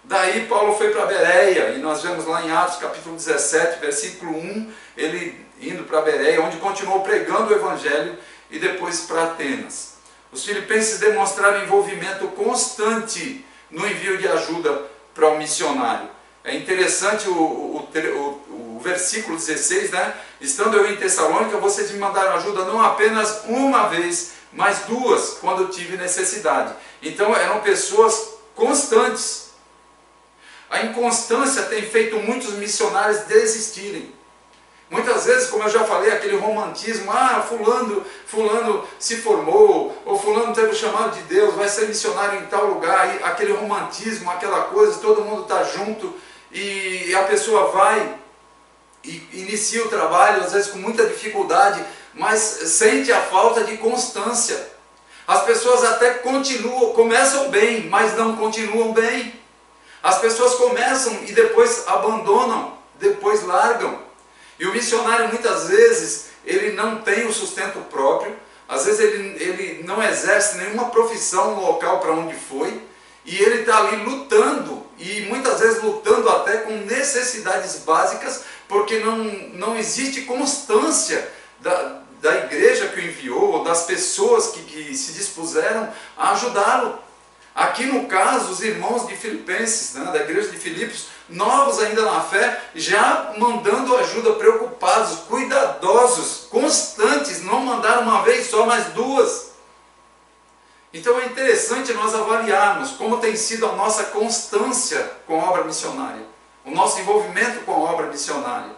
Daí Paulo foi para Bereia, e nós vemos lá em Atos capítulo 17, versículo 1, ele indo para Bereia, onde continuou pregando o Evangelho, e depois para Atenas. Os filipenses demonstraram envolvimento constante no envio de ajuda para o missionário. É interessante o versículo 16, né? Estando eu em Tessalônica, vocês me mandaram ajuda não apenas uma vez, mas duas, quando tive necessidade. Então eram pessoas constantes. A inconstância tem feito muitos missionários desistirem. Muitas vezes, como eu já falei, aquele romantismo, fulano se formou, ou fulano teve o chamado de Deus, vai ser missionário em tal lugar, e aquele romantismo, aquela coisa, todo mundo está junto, e a pessoa vai e inicia o trabalho, às vezes com muita dificuldade, mas sente a falta de constância. As pessoas até começam bem, mas não continuam bem. As pessoas começam e depois abandonam, depois largam. E o missionário, muitas vezes, ele não tem o sustento próprio, às vezes ele não exerce nenhuma profissão no local para onde foi, e ele está ali lutando, e muitas vezes lutando até com necessidades básicas, porque não existe constância da igreja que o enviou, ou das pessoas que se dispuseram a ajudá-lo. Aqui no caso, os irmãos de Filipenses, né, da igreja de Filipos, novos ainda na fé, já mandando ajuda, preocupados, cuidadosos, constantes, não mandaram uma vez só, mas duas. Então é interessante nós avaliarmos como tem sido a nossa constância com a obra missionária, o nosso envolvimento com a obra missionária,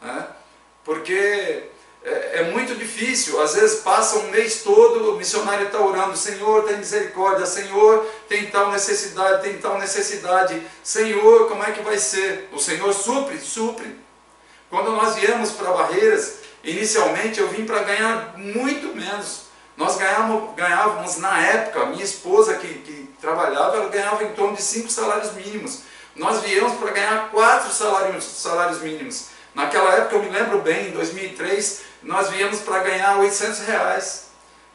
né? Porque é muito difícil, às vezes passa um mês todo, o missionário está orando, Senhor, tem misericórdia, Senhor, tem tal necessidade, Senhor, como é que vai ser? O Senhor supre. Quando nós viemos para Barreiras, inicialmente eu vim para ganhar muito menos. Nós ganhávamos na época, minha esposa que trabalhava, ela ganhava em torno de 5 salários mínimos. Nós viemos para ganhar 4 salários mínimos. Naquela época, eu me lembro bem, em 2003, nós viemos para ganhar R$800.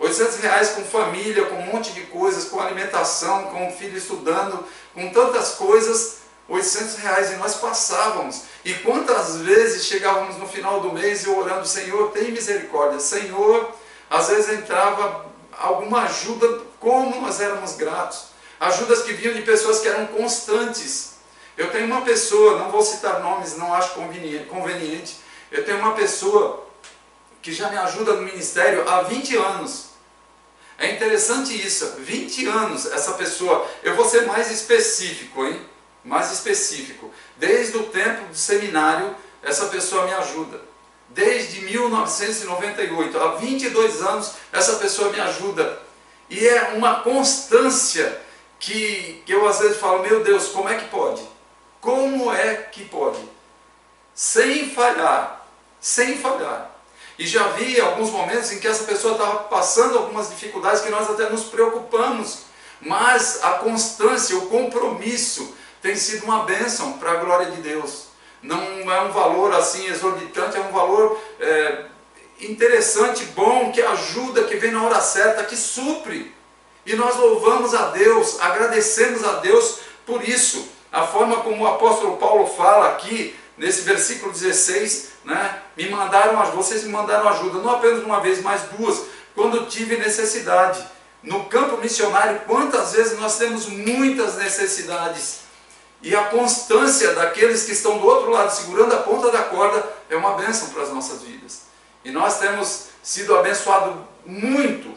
R$800 com família, com um monte de coisas, com alimentação, com o filho estudando, com tantas coisas, R$800 e nós passávamos. E quantas vezes chegávamos no final do mês e orando, Senhor, tem misericórdia. Senhor, às vezes entrava alguma ajuda, como nós éramos gratos. Ajudas que vinham de pessoas que eram constantes. Eu tenho uma pessoa, não vou citar nomes, não acho conveniente. Eu tenho uma pessoa que já me ajuda no ministério há 20 anos. É interessante isso, 20 anos essa pessoa. Eu vou ser mais específico, hein? Mais específico. Desde o tempo do seminário, essa pessoa me ajuda. Desde 1998, há 22 anos, essa pessoa me ajuda. E é uma constância que eu às vezes falo, meu Deus, como é que pode? Como é que pode? Sem falhar, sem falhar. E já vi alguns momentos em que essa pessoa estava passando algumas dificuldades que nós até nos preocupamos. Mas a constância, o compromisso tem sido uma bênção para a glória de Deus. Não é um valor assim exorbitante, é um valor interessante, bom, que ajuda, que vem na hora certa, que supre. E nós louvamos a Deus, agradecemos a Deus por isso. A forma como o apóstolo Paulo fala aqui, nesse versículo 16, né? Vocês me mandaram ajuda, não apenas uma vez, mas duas, quando tive necessidade. No campo missionário, quantas vezes nós temos muitas necessidades. E a constância daqueles que estão do outro lado, segurando a ponta da corda, é uma bênção para as nossas vidas. E nós temos sido abençoados muito,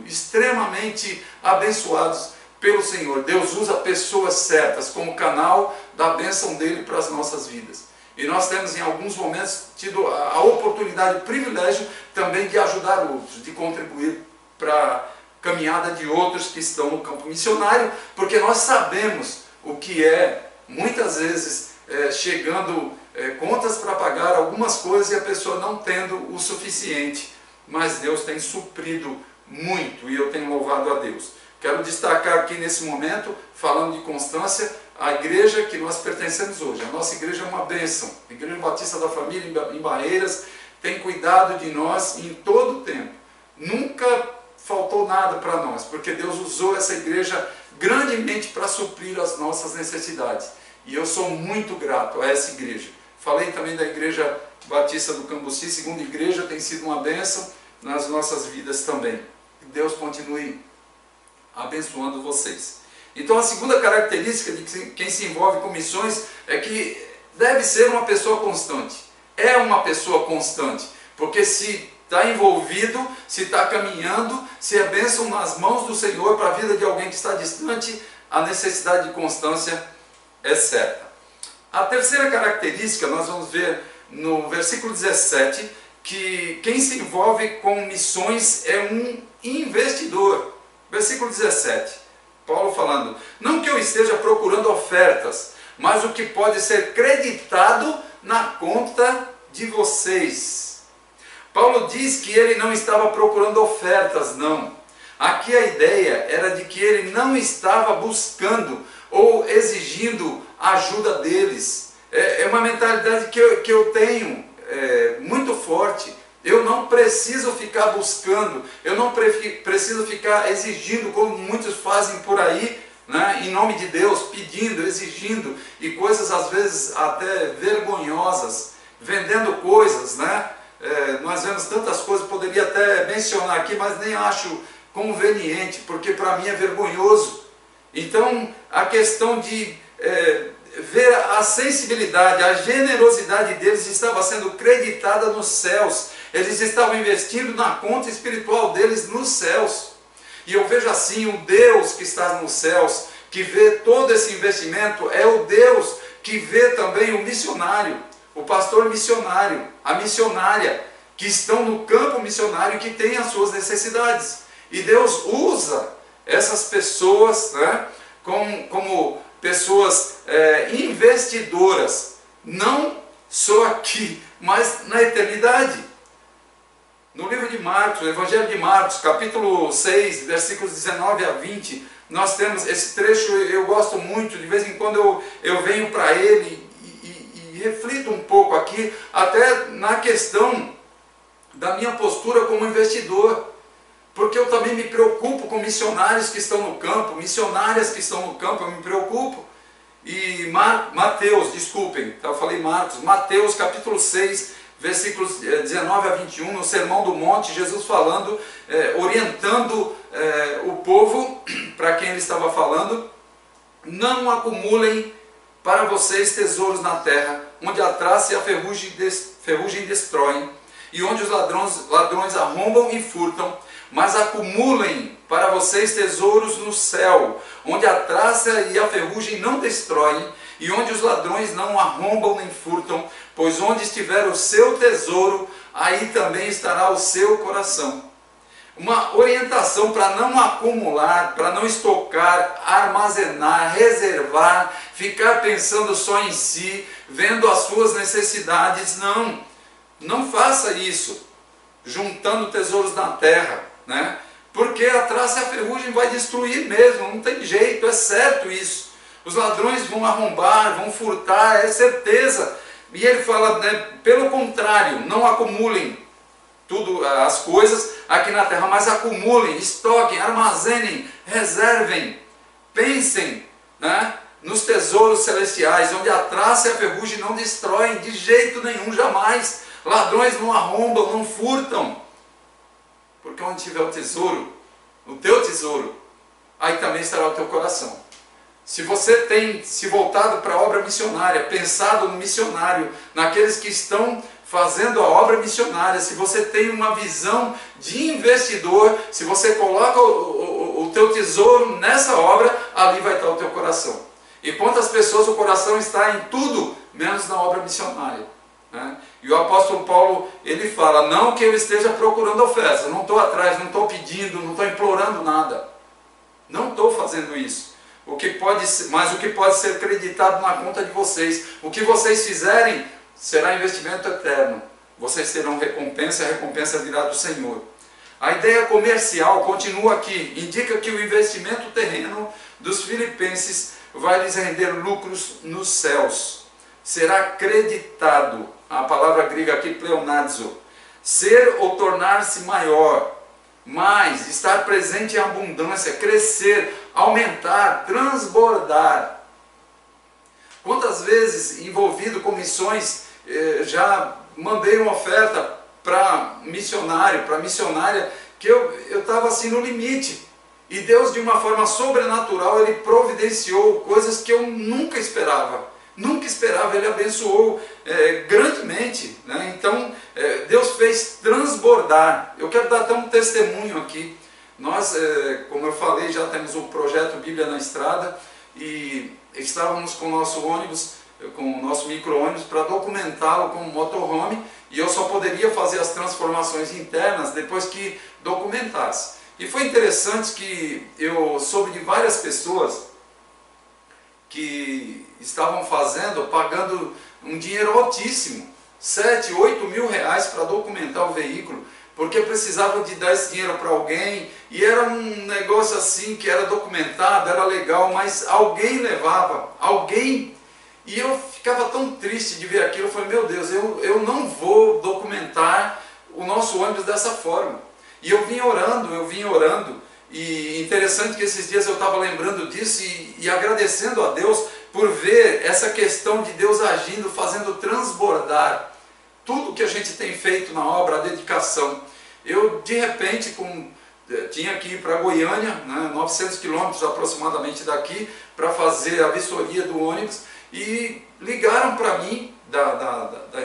extremamente abençoados pelo Senhor. Deus usa pessoas certas como canal da bênção dele para as nossas vidas. E nós temos em alguns momentos tido a oportunidade, o privilégio também de ajudar outros, de contribuir para a caminhada de outros que estão no campo missionário, porque nós sabemos o que é, muitas vezes, chegando contas para pagar algumas coisas e a pessoa não tendo o suficiente. Mas Deus tem suprido muito e eu tenho louvado a Deus. Quero destacar aqui nesse momento, falando de constância, a igreja que nós pertencemos hoje. A nossa igreja é uma bênção. A Igreja Batista da Família em Barreiras tem cuidado de nós em todo o tempo. Nunca faltou nada para nós, porque Deus usou essa igreja grandemente para suprir as nossas necessidades. E eu sou muito grato a essa igreja. Falei também da Igreja Batista do Cambuci, segunda igreja, tem sido uma bênção nas nossas vidas também. Que Deus continue abençoando vocês. Então a segunda característica de quem se envolve com missões é que deve ser uma pessoa constante. É uma pessoa constante, porque se está envolvido, se está caminhando, se é bênção nas mãos do Senhor para a vida de alguém que está distante, a necessidade de constância é certa. A terceira característica, nós vamos ver no versículo 17, que quem se envolve com missões é um investidor. Versículo 17, Paulo falando, não que eu esteja procurando ofertas, mas o que pode ser creditado na conta de vocês. Paulo diz que ele não estava procurando ofertas, não. Aqui a ideia era de que ele não estava buscando ou exigindo a ajuda deles. É uma mentalidade que eu tenho muito forte. Eu não preciso ficar buscando, eu não preciso ficar exigindo, como muitos fazem por aí, né, em nome de Deus, pedindo, exigindo, e coisas às vezes até vergonhosas, vendendo coisas, né? Nós vemos tantas coisas, poderia até mencionar aqui, mas nem acho conveniente, porque para mim é vergonhoso. Então, a questão de ver a sensibilidade, a generosidade deles estava sendo creditada nos céus. Eles estavam investindo na conta espiritual deles nos céus. E eu vejo assim, o Deus que está nos céus, que vê todo esse investimento, é o Deus que vê também o missionário, o pastor missionário, a missionária, que estão no campo missionário e que têm as suas necessidades. E Deus usa essas pessoas, né, como pessoas investidoras, não só aqui, mas na eternidade. No livro de Marcos, o Evangelho de Marcos, capítulo 6, versículos 19 a 20, nós temos esse trecho, eu gosto muito, de vez em quando eu venho para ele e reflito um pouco aqui, até na questão da minha postura como investidor. porque eu também me preocupo com missionários que estão no campo, missionárias que estão no campo, eu me preocupo. E Mateus, desculpem, eu falei Marcos, Mateus capítulo 6, versículos 19 a 21, no Sermão do Monte, Jesus falando, orientando o povo, para quem ele estava falando: não acumulem para vocês tesouros na terra, onde a traça e a ferrugem destroem, e onde os ladrões arrombam e furtam, mas acumulem para vocês tesouros no céu, onde a traça e a ferrugem não destroem, e onde os ladrões não arrombam nem furtam, pois onde estiver o seu tesouro, aí também estará o seu coração. Uma orientação para não acumular, para não estocar, armazenar, reservar, ficar pensando só em si, vendo as suas necessidades. Não faça isso, juntando tesouros na terra, né? Porque a traça e a ferrugem vai destruir mesmo, não tem jeito, é certo isso. Os ladrões vão arrombar, vão furtar, é certeza. E ele fala, né, pelo contrário, não acumulem tudo, as coisas aqui na terra, mas acumulem, estoquem, armazenem, reservem, pensem, né, nos tesouros celestiais, onde a traça e a ferrugem não destroem de jeito nenhum, jamais. Ladrões não arrombam, não furtam. Porque onde tiver o tesouro, o teu tesouro, aí também estará o teu coração. Se você tem se voltado para a obra missionária, pensado no missionário, naqueles que estão fazendo a obra missionária, se você tem uma visão de investidor, se você coloca o teu tesouro nessa obra, ali vai estar o teu coração. E quantas pessoas o coração está em tudo, menos na obra missionária, né? E o apóstolo Paulo, ele fala, não que eu esteja procurando ofertas, não estou atrás, não estou pedindo, não estou implorando nada, não estou fazendo isso. Mas o que pode ser acreditado na conta de vocês, o que vocês fizerem será investimento eterno, vocês terão recompensa, a recompensa virá do Senhor. A ideia comercial continua aqui, indica que o investimento terreno dos filipenses vai lhes render lucros nos céus, será creditado, a palavra grega aqui, pleonazo, ser ou tornar-se maior, mais, estar presente em abundância, crescer, aumentar, transbordar. Quantas vezes, envolvido com missões, já mandei uma oferta para missionário, para missionária, que eu estava assim no limite. E Deus, de uma forma sobrenatural, Ele providenciou coisas que eu nunca esperava. Nunca esperava, Ele abençoou grandemente, né? Então, Deus fez transbordar. Eu quero dar até um testemunho aqui. Nós, como eu falei, já temos um projeto Bíblia na Estrada e estávamos com o nosso ônibus, com o nosso micro-ônibus, para documentá-lo como motorhome, e eu só poderia fazer as transformações internas depois que documentasse. E foi interessante que eu soube de várias pessoas que estavam pagando um dinheiro altíssimo, 7, 8 mil reais para documentar o veículo, porque precisavam de dar esse dinheiro para alguém, e era um negócio assim que era documentado, era legal, mas alguém levava, alguém, e eu ficava tão triste de ver aquilo. Eu falei, meu Deus, eu não vou documentar o nosso ônibus dessa forma. E eu vim orando, e interessante que esses dias eu estava lembrando disso e agradecendo a Deus por ver essa questão de Deus agindo, fazendo transbordar tudo que a gente tem feito na obra, a dedicação. Eu, de repente, tinha que ir para Goiânia, né, 900 quilômetros aproximadamente daqui, para fazer a vistoria do ônibus, e ligaram para mim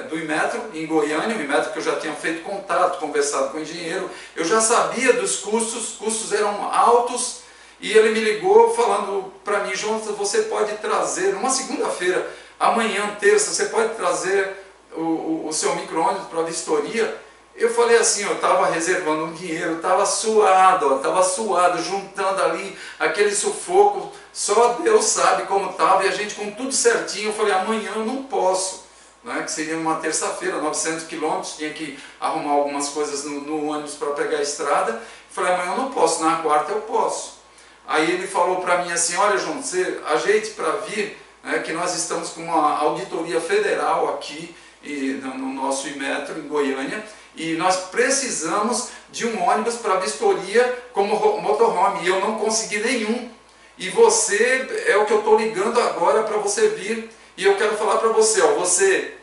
do Inmetro, em Goiânia, o Inmetro que eu já tinha feito contato, conversado com o engenheiro, eu já sabia dos custos, os custos eram altos, e ele me ligou falando para mim, Jonas, você pode trazer, numa segunda-feira, amanhã, terça, você pode trazer o seu micro-ônibus para a vistoria? Eu falei assim, eu estava reservando um dinheiro, estava suado, juntando ali aquele sufoco, só Deus sabe como estava, e a gente com tudo certinho. Eu falei, amanhã eu não posso, né, que seria uma terça-feira, 900 quilômetros, tinha que arrumar algumas coisas no ônibus para pegar a estrada. Eu falei, amanhã eu não posso, na quarta eu posso. Aí ele falou para mim assim, olha João, você ajeite para vir, né, que nós estamos com uma auditoria federal aqui no nosso Inmetro, em Goiânia, E nós precisamos de um ônibus para vistoria como motorhome, e eu não consegui nenhum. E você é o que eu estou ligando agora para você vir, e eu quero falar para você, ó, você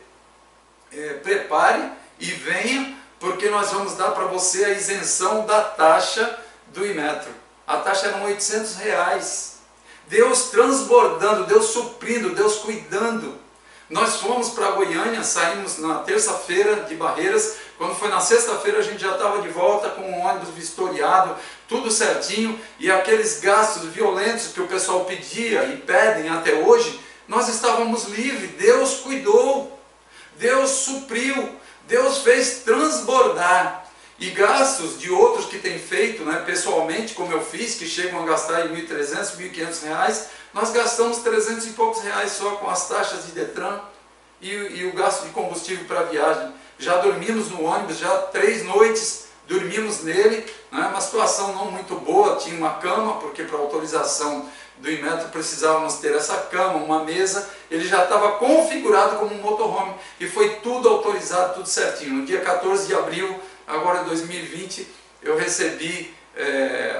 prepare e venha, porque nós vamos dar para você a isenção da taxa do Inmetro. A taxa eram R$800. Deus transbordando, Deus suprindo, Deus cuidando. Nós fomos para Goiânia, saímos na terça-feira de Barreiras. Quando foi na sexta-feira a gente já estava de volta com um ônibus vistoriado, tudo certinho. E aqueles gastos violentos que o pessoal pedia e pedem até hoje, nós estávamos livres. Deus cuidou, Deus supriu, Deus fez transbordar. E gastos de outros que têm feito, né, pessoalmente, como eu fiz, que chegam a gastar em R$1.300, R$1.500, nós gastamos 300 e poucos reais só com as taxas de Detran e o gasto de combustível para a viagem. Já dormimos no ônibus, já 3 noites dormimos nele, né, uma situação não muito boa, tinha uma cama, porque para autorização do Inmetro precisávamos ter essa cama, uma mesa, ele já estava configurado como um motorhome e foi tudo autorizado, tudo certinho. No dia 14 de abril, agora 2020, eu recebi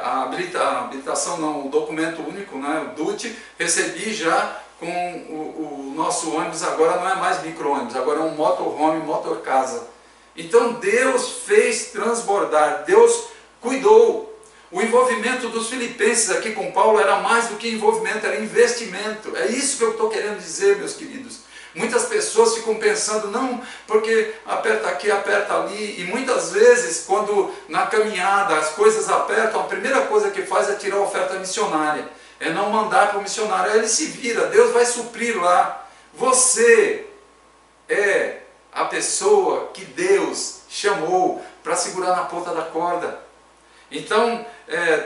a habilitação, não, o documento único, né, o DUT, recebi já com o nosso ônibus, agora não é mais micro-ônibus, agora é um motorhome, motor-casa. Então Deus fez transbordar, Deus cuidou. O envolvimento dos filipenses aqui com Paulo era mais do que envolvimento, era investimento. É isso que eu estou querendo dizer, meus queridos. Muitas pessoas ficam pensando, não, porque aperta aqui, aperta ali, e muitas vezes, quando na caminhada as coisas apertam, a primeira coisa que faz é tirar a oferta missionária, é não mandar para o missionário, aí ele se vira, Deus vai suprir lá. Você é a pessoa que Deus chamou para segurar na ponta da corda. Então,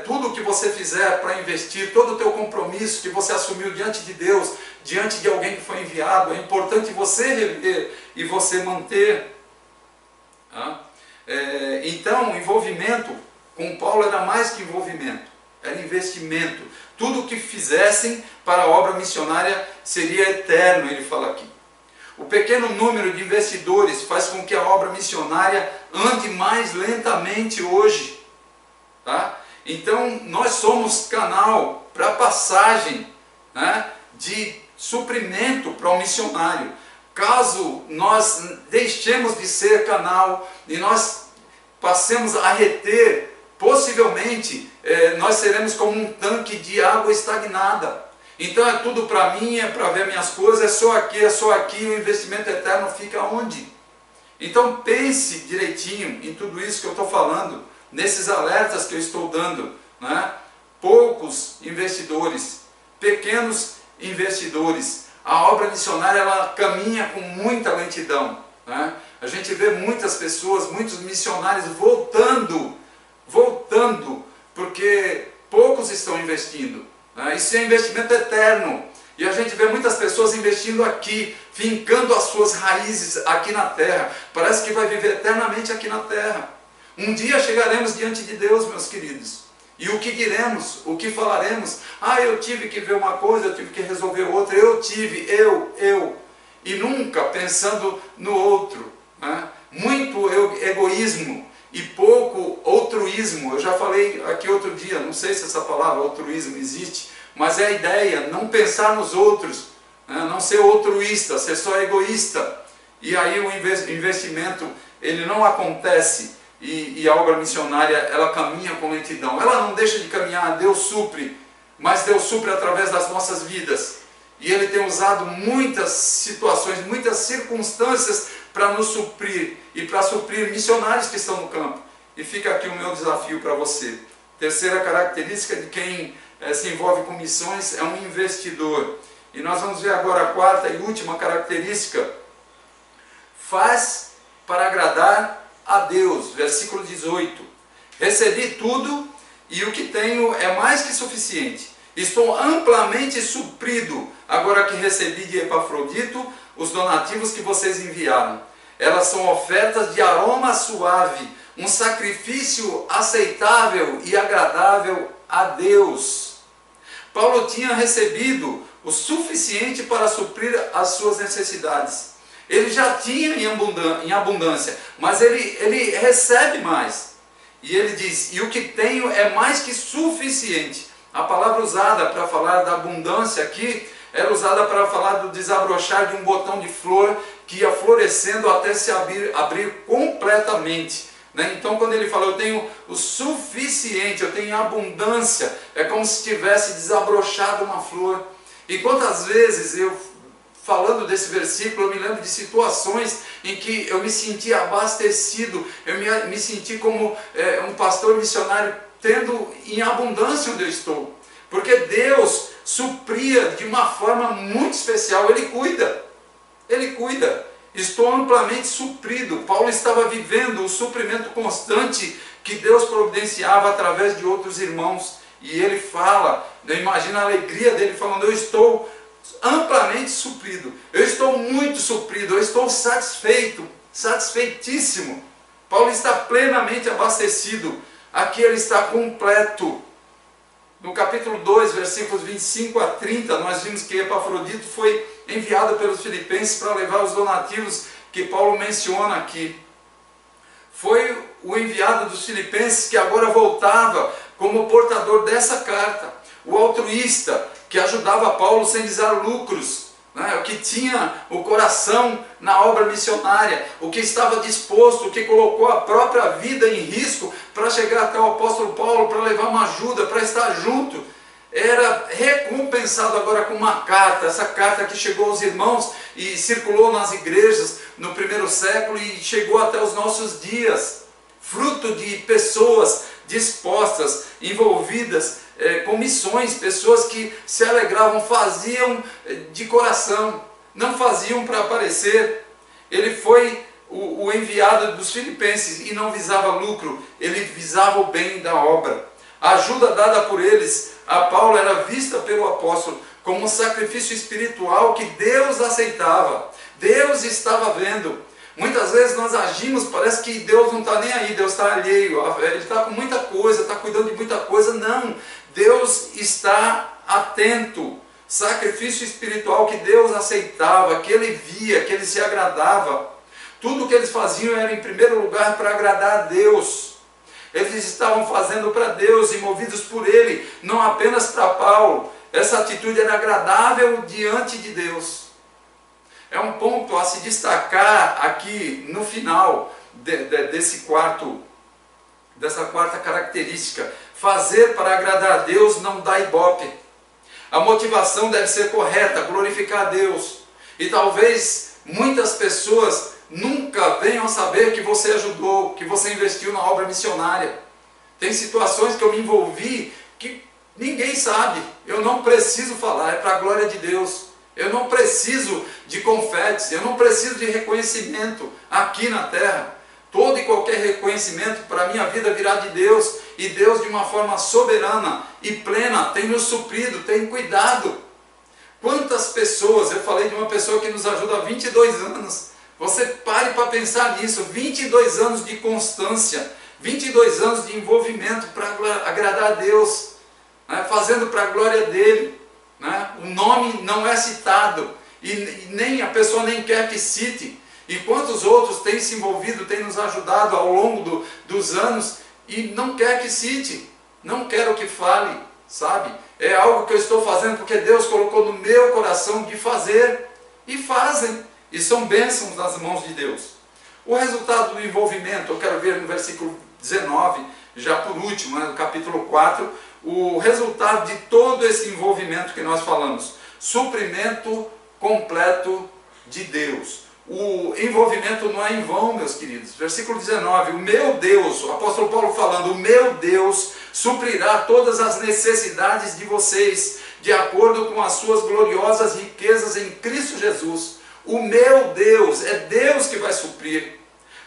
tudo que você fizer para investir, todo o teu compromisso que você assumiu diante de Deus, diante de alguém que foi enviado, é importante você rever e você manter. Tá? Então, o envolvimento com Paulo era mais que envolvimento, era investimento. Tudo o que fizessem para a obra missionária seria eterno, ele fala aqui. O pequeno número de investidores faz com que a obra missionária ande mais lentamente hoje. Tá? Então nós somos canal para passagem, né, de suprimento para o missionário. Caso nós deixemos de ser canal e nós passemos a reter, possivelmente nós seremos como um tanque de água estagnada. Então é tudo para mim, é para ver minhas coisas, é só aqui, o investimento eterno fica onde? Então pense direitinho em tudo isso que eu estou falando, nesses alertas que eu estou dando, né? Poucos investidores, pequenos investidores. A obra missionária ela caminha com muita lentidão, né? A gente vê muitas pessoas, muitos missionários voltando, porque poucos estão investindo, né? Isso é investimento eterno. E a gente vê muitas pessoas investindo aqui, fincando as suas raízes aqui na terra. Parece que vai viver eternamente aqui na terra. Um dia chegaremos diante de Deus, meus queridos. E o que diremos? O que falaremos? Ah, eu tive que ver uma coisa, eu tive que resolver outra. Eu tive, eu. E nunca pensando no outro, né? Muito egoísmo e pouco altruísmo. Eu já falei aqui outro dia, não sei se essa palavra altruísmo existe, mas é a ideia, não pensar nos outros, né? Não ser altruísta, ser só egoísta. E aí o investimento, ele não acontece. E a obra missionária, ela caminha com lentidão. Ela não deixa de caminhar, Deus supre, mas Deus supre através das nossas vidas. E Ele tem usado muitas situações, muitas circunstâncias para nos suprir e para suprir missionários que estão no campo. E fica aqui o meu desafio para você. Terceira característica de quem se envolve com missões é um investidor. E nós vamos ver agora a quarta e última característica. Faz para agradar a Deus, versículo 18. Recebi tudo e o que tenho é mais que suficiente. Estou amplamente suprido, agora que recebi de Epafrodito os donativos que vocês enviaram. Elas são ofertas de aroma suave, um sacrifício aceitável e agradável a Deus. Paulo tinha recebido o suficiente para suprir as suas necessidades. Ele já tinha em abundância, mas ele recebe mais. E ele diz, e o que tenho é mais que suficiente. A palavra usada para falar da abundância aqui, era usada para falar do desabrochar de um botão de flor que ia florescendo até se abrir completamente. Então quando ele fala, eu tenho o suficiente, eu tenho abundância, é como se tivesse desabrochado uma flor. E quantas vezes eu, falando desse versículo, eu me lembro de situações em que eu me senti abastecido, eu me senti como um pastor missionário tendo em abundância onde eu estou. Porque Deus supria de uma forma muito especial, Ele cuida. Ele cuida. Estou amplamente suprido. Paulo estava vivendo o suprimento constante que Deus providenciava através de outros irmãos. E ele fala, imagina a alegria dele falando, eu estou amplamente suprido, eu estou muito suprido, eu estou satisfeito, satisfeitíssimo. Paulo está plenamente abastecido, aqui ele está completo. No capítulo 2, versículos 25 a 30, nós vimos que Epafrodito foi enviado pelos filipenses para levar os donativos que Paulo menciona aqui. Foi o enviado dos filipenses que agora voltava como portador dessa carta. O altruísta que ajudava Paulo sem visar lucros, o que tinha o coração na obra missionária, o que estava disposto, o que colocou a própria vida em risco para chegar até o apóstolo Paulo, para levar uma ajuda, para estar junto, era recompensado agora com uma carta, essa carta que chegou aos irmãos e circulou nas igrejas no primeiro século e chegou até os nossos dias, fruto de pessoas dispostas, envolvidas com missões, pessoas que se alegravam, faziam de coração, não faziam para aparecer. Ele foi o enviado dos filipenses e não visava lucro, ele visava o bem da obra. A ajuda dada por eles a Paulo era vista pelo apóstolo como um sacrifício espiritual que Deus aceitava, Deus estava vendo. Muitas vezes nós agimos, parece que Deus não está nem aí, Deus está alheio, Ele está com muita coisa, está cuidando de muita coisa. Não, Deus está atento. Sacrifício espiritual que Deus aceitava, que Ele via, que Ele se agradava. Tudo que eles faziam era em primeiro lugar para agradar a Deus. Eles estavam fazendo para Deus e movidos por Ele, não apenas para Paulo. Essa atitude era agradável diante de Deus. É um ponto a se destacar aqui no final dessa quarta característica. Fazer para agradar a Deus não dá ibope. A motivação deve ser correta, glorificar a Deus. E talvez muitas pessoas nunca venham a saber que você ajudou, que você investiu na obra missionária. Tem situações que eu me envolvi que ninguém sabe. Eu não preciso falar, é para a glória de Deus. Eu não preciso de confetes, eu não preciso de reconhecimento aqui na terra. Todo e qualquer reconhecimento para a minha vida virá de Deus. E Deus, de uma forma soberana e plena, tem nos suprido, tem cuidado. Quantas pessoas, eu falei de uma pessoa que nos ajuda há 22 anos. Você pare para pensar nisso, 22 anos de constância, 22 anos de envolvimento para agradar a Deus, fazendo para a glória dEle. O nome não é citado, e nem a pessoa nem quer que cite. E quantos outros têm se envolvido, têm nos ajudado ao longo dos anos, e não quer que cite, não quero que fale, sabe? É algo que eu estou fazendo porque Deus colocou no meu coração de fazer, e fazem, e são bênçãos nas mãos de Deus. O resultado do envolvimento, eu quero ver no versículo 19, já por último, no capítulo 4, o resultado de todo esse envolvimento que nós falamos. Suprimento completo de Deus. O envolvimento não é em vão, meus queridos. Versículo 19, o meu Deus, o apóstolo Paulo falando, o meu Deus suprirá todas as necessidades de vocês, de acordo com as suas gloriosas riquezas em Cristo Jesus. O meu Deus, é Deus que vai suprir.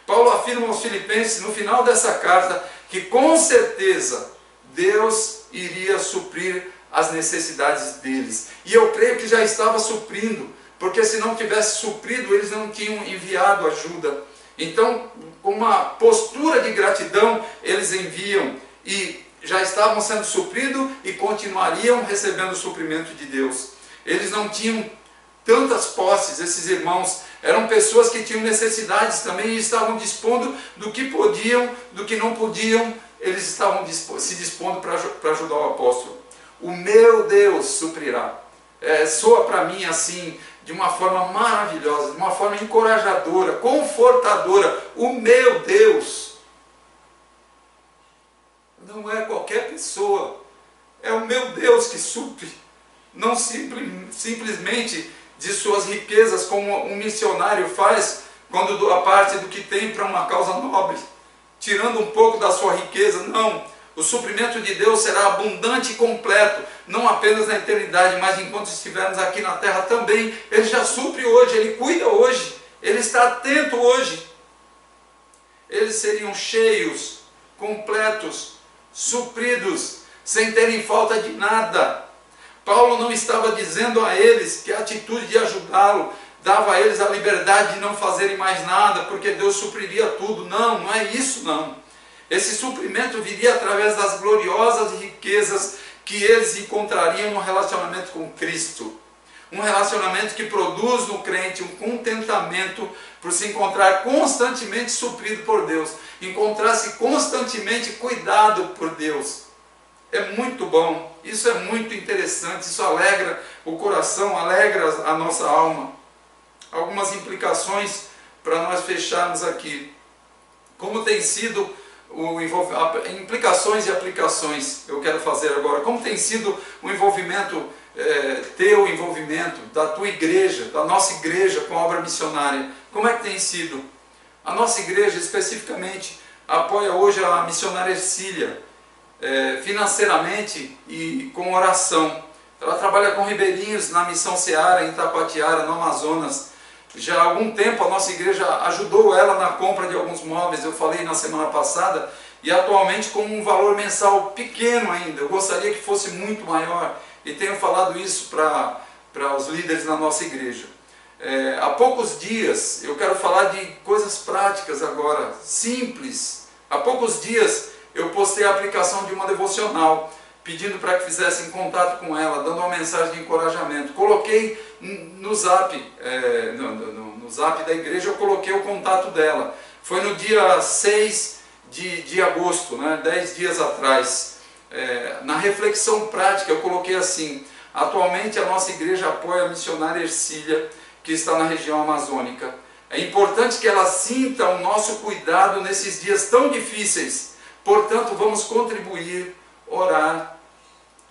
Paulo afirma aos filipenses no final dessa carta que com certeza Deus iria suprir as necessidades deles. E eu creio que já estava suprindo, porque se não tivesse suprido, eles não tinham enviado ajuda. Então, com uma postura de gratidão, eles enviam e já estavam sendo supridos e continuariam recebendo o suprimento de Deus. Eles não tinham tantas posses, esses irmãos, Eram pessoas que tinham necessidades também e estavam dispondo do que podiam, do que não podiam, eles estavam se dispondo para ajudar o apóstolo. O meu Deus suprirá. Soa para mim assim, de uma forma maravilhosa, de uma forma encorajadora, confortadora. O meu Deus não é qualquer pessoa, é o meu Deus que supre, não simplesmente de suas riquezas, como um missionário faz quando doa parte do que tem para uma causa nobre, tirando um pouco da sua riqueza. Não, o suprimento de Deus será abundante e completo, não apenas na eternidade, mas enquanto estivermos aqui na terra também. Ele já supre hoje, Ele cuida hoje, Ele está atento hoje. Eles seriam cheios, completos, supridos, sem terem falta de nada. Paulo não estava dizendo a eles que a atitude de ajudá-lo dava a eles a liberdade de não fazerem mais nada, porque Deus supriria tudo. Não, não é isso não. Esse suprimento viria através das gloriosas riquezas que eles encontrariam no relacionamento com Cristo. Um relacionamento que produz no crente um contentamento por se encontrar constantemente suprido por Deus, encontrar-se constantemente cuidado por Deus. É muito bom, isso é muito interessante, isso alegra o coração, alegra a nossa alma. Algumas implicações para nós fecharmos aqui. Como tem sido implicações e aplicações eu quero fazer agora. Como tem sido o envolvimento, teu envolvimento, da tua igreja, da nossa igreja com a obra missionária? Como é que tem sido? A nossa igreja especificamente apoia hoje a missionária Ercília, financeiramente e com oração. Ela trabalha com ribeirinhos na Missão Seara, em Tapatiara, no Amazonas. Já há algum tempo a nossa igreja ajudou ela na compra de alguns móveis, eu falei na semana passada, e atualmente com um valor mensal pequeno ainda. Eu gostaria que fosse muito maior, e tenho falado isso para os líderes na nossa igreja. Há poucos dias, eu quero falar de coisas práticas agora, simples. Há poucos dias eu postei a aplicação de uma devocional, pedindo para que fizessem contato com ela, dando uma mensagem de encorajamento. Coloquei no zap, no zap da igreja, eu coloquei o contato dela. Foi no dia 6 de agosto, 10 dias atrás. Na reflexão prática eu coloquei assim: atualmente a nossa igreja apoia a missionária Ercília, que está na região amazônica. É importante que ela sinta o nosso cuidado nesses dias tão difíceis. Portanto, vamos contribuir, orar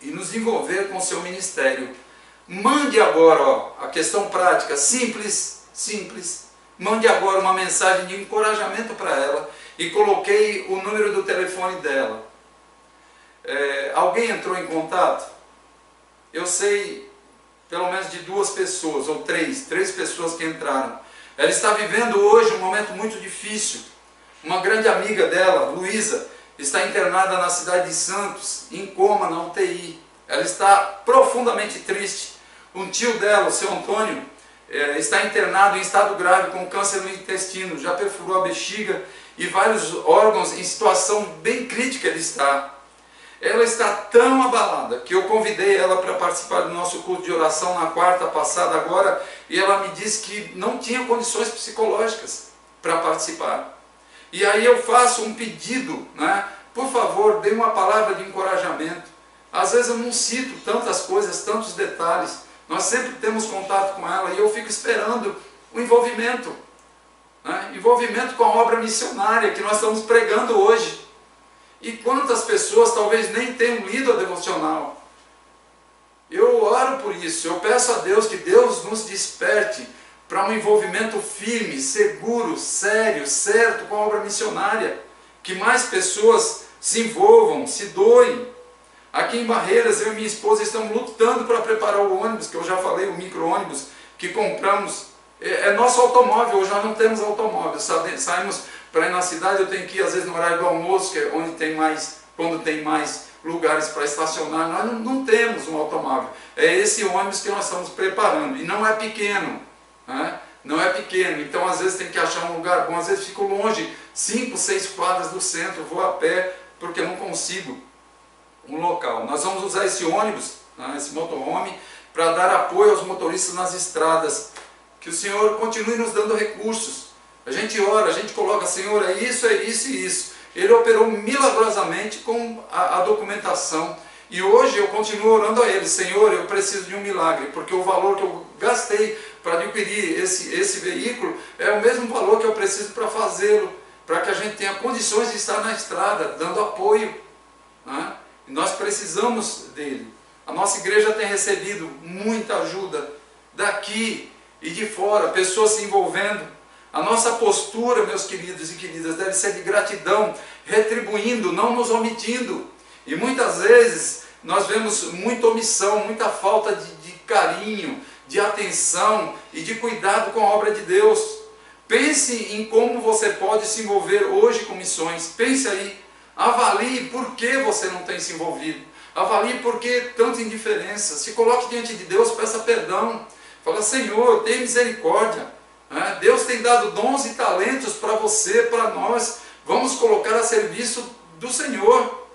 e nos envolver com o seu ministério. Mande agora, a questão prática, simples. Mande agora uma mensagem de encorajamento para ela, e coloquei o número do telefone dela. Alguém entrou em contato? Eu sei pelo menos de 2 pessoas, ou 3 pessoas que entraram. Ela está vivendo hoje um momento muito difícil. Uma grande amiga dela, Luísa, está internada na cidade de Santos, em coma na UTI. Ela está profundamente triste. Um tio dela, o seu Antônio, está internado em estado grave com câncer no intestino, já perfurou a bexiga e vários órgãos, em situação bem crítica ele está. Ela está tão abalada que eu convidei ela para participar do nosso culto de oração na quarta passada agora, e ela me disse que não tinha condições psicológicas para participar. E aí eu faço um pedido, por favor, dê uma palavra de encorajamento. Às vezes eu não cito tantas coisas, tantos detalhes, nós sempre temos contato com ela e eu fico esperando o envolvimento, envolvimento com a obra missionária que nós estamos pregando hoje. E quantas pessoas talvez nem tenham lido a devocional? Eu oro por isso, eu peço a Deus que Deus nos desperte para um envolvimento firme, seguro, sério, certo com a obra missionária. Que mais pessoas se envolvam, se doem. Aqui em Barreiras, eu e minha esposa estamos lutando para preparar o ônibus, que eu já falei, o micro-ônibus que compramos. É nosso automóvel, hoje nós não temos automóvel. Saímos para ir na cidade, eu tenho que ir às vezes no horário do almoço, que é onde tem mais, quando tem mais lugares para estacionar. Nós não temos um automóvel. É esse ônibus que nós estamos preparando. E não é pequeno. Não é pequeno. Então às vezes tem que achar um lugar bom. Às vezes fico longe, 5, 6 quadras do centro. Vou a pé porque eu não consigo um local. Nós vamos usar esse ônibus, esse motorhome, para dar apoio aos motoristas nas estradas Que o Senhor continue nos dando recursos. A gente ora, a gente coloca, Senhor, é isso e isso. Ele operou milagrosamente com a documentação. E hoje eu continuo orando a Ele, Senhor, eu preciso de um milagre, porque o valor que eu gastei para adquirir esse veículo é o mesmo valor que eu preciso para fazê-lo, para que a gente tenha condições de estar na estrada, dando apoio, né? E nós precisamos dele. A nossa igreja tem recebido muita ajuda daqui e de fora, pessoas se envolvendo. A nossa postura, meus queridos e queridas, deve ser de gratidão, retribuindo, não nos omitindo. E muitas vezes nós vemos muita omissão, muita falta de carinho, de atenção e de cuidado com a obra de Deus. Pense em como você pode se envolver hoje com missões. Pense aí, avalie por que você não tem se envolvido. Avalie por que tanta indiferença. Se coloque diante de Deus, peça perdão. Fala, Senhor, tem misericórdia. Deus tem dado dons e talentos para você, para nós. Vamos colocar a serviço do Senhor.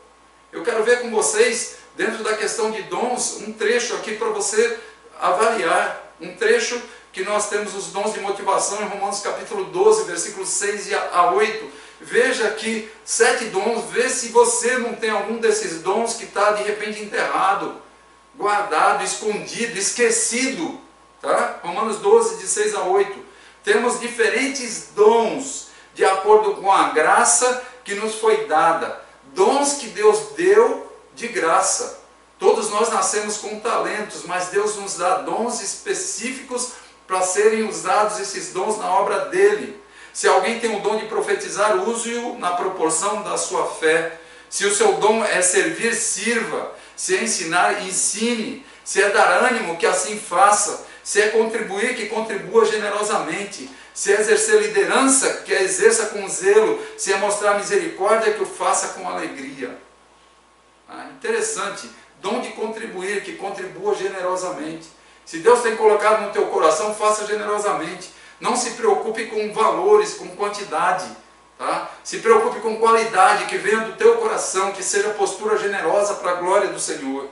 Eu quero ver com vocês, dentro da questão de dons, um trecho aqui para você avaliar. Um trecho que nós temos os dons de motivação em Romanos capítulo 12, versículos 6 a 8. Veja aqui 7 dons, vê se você não tem algum desses dons que está de repente enterrado, guardado, escondido, esquecido. Tá? Romanos 12, de 6 a 8. Temos diferentes dons, de acordo com a graça que nos foi dada. Dons que Deus deu de graça. Todos nós nascemos com talentos, mas Deus nos dá dons específicos para serem usados esses dons na obra dele. Se alguém tem o dom de profetizar, use-o na proporção da sua fé. Se o seu dom é servir, sirva. Se é ensinar, ensine. Se é dar ânimo, que assim faça. Se é contribuir, que contribua generosamente. Se é exercer liderança, que a exerça com zelo. Se é mostrar misericórdia, que o faça com alegria. Interessante. Dom de contribuir, que contribua generosamente. Se Deus tem colocado no teu coração, faça generosamente. Não se preocupe com valores, com quantidade. Tá? Se preocupe com qualidade, que venha do teu coração, que seja postura generosa para a glória do Senhor.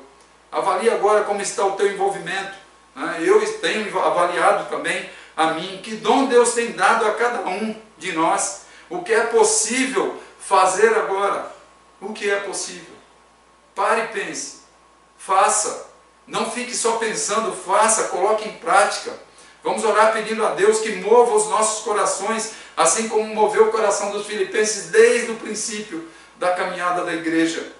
Avalie agora como está o teu envolvimento. Eu tenho avaliado também a mim, que dom Deus tem dado a cada um de nós, o que é possível fazer agora, o que é possível. Pare e pense, faça, não fique só pensando, faça, coloque em prática. Vamos orar pedindo a Deus que mova os nossos corações, assim como moveu o coração dos filipenses desde o princípio da caminhada da igreja.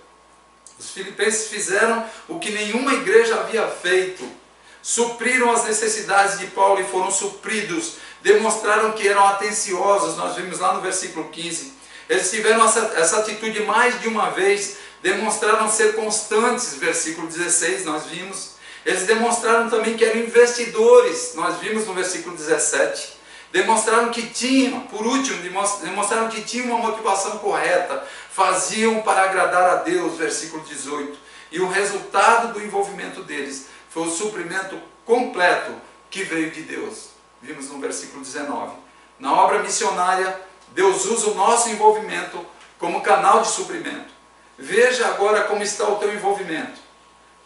Os filipenses fizeram o que nenhuma igreja havia feito. Supriram as necessidades de Paulo e foram supridos. Demonstraram que eram atenciosos, nós vimos lá no versículo 15. Eles tiveram essa atitude mais de uma vez. Demonstraram ser constantes, versículo 16 nós vimos. Eles demonstraram também que eram investidores, nós vimos no versículo 17. Demonstraram que tinham, por último, demonstraram que tinham uma motivação correta. Faziam para agradar a Deus, versículo 18. E o resultado do envolvimento deles foi o suprimento completo que veio de Deus. Vimos no versículo 19. Na obra missionária, Deus usa o nosso envolvimento como canal de suprimento. Veja agora como está o teu envolvimento.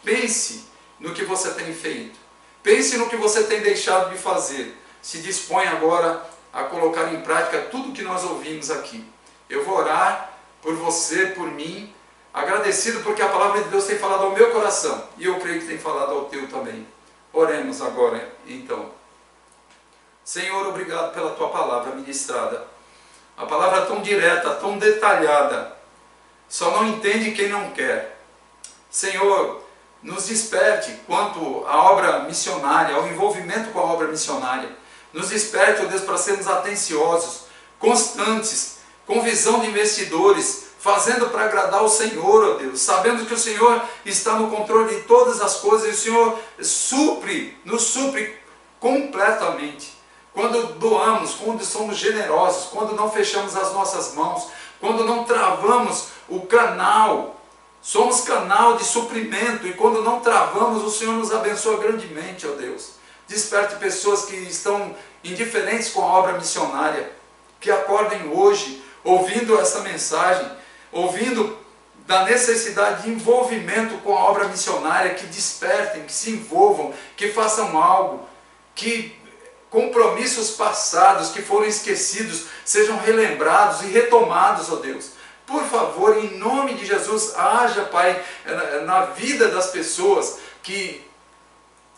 Pense no que você tem feito. Pense no que você tem deixado de fazer. Se dispõe agora a colocar em prática tudo que nós ouvimos aqui. Eu vou orar por você, por mim, agradecido porque a palavra de Deus tem falado ao meu coração, e eu creio que tem falado ao teu também. Oremos agora, então. Senhor, obrigado pela tua palavra ministrada. A palavra tão direta, tão detalhada. Só não entende quem não quer. Senhor, nos desperte quanto à obra missionária, ao envolvimento com a obra missionária. Nos desperte, ó Deus, para sermos atenciosos, constantes, com visão de investidores, fazendo para agradar o Senhor, ó Deus, sabendo que o Senhor está no controle de todas as coisas, e o Senhor nos supre completamente. Quando doamos, quando somos generosos, quando não fechamos as nossas mãos, quando não travamos o canal, somos canal de suprimento, e quando não travamos, o Senhor nos abençoa grandemente, ó Deus. Desperte pessoas que estão indiferentes com a obra missionária, que acordem hoje, ouvindo essa mensagem, ouvindo da necessidade de envolvimento com a obra missionária, que despertem, que se envolvam, que façam algo, que compromissos passados que foram esquecidos sejam relembrados e retomados, ó Deus. Por favor, em nome de Jesus, haja, Pai, na vida das pessoas que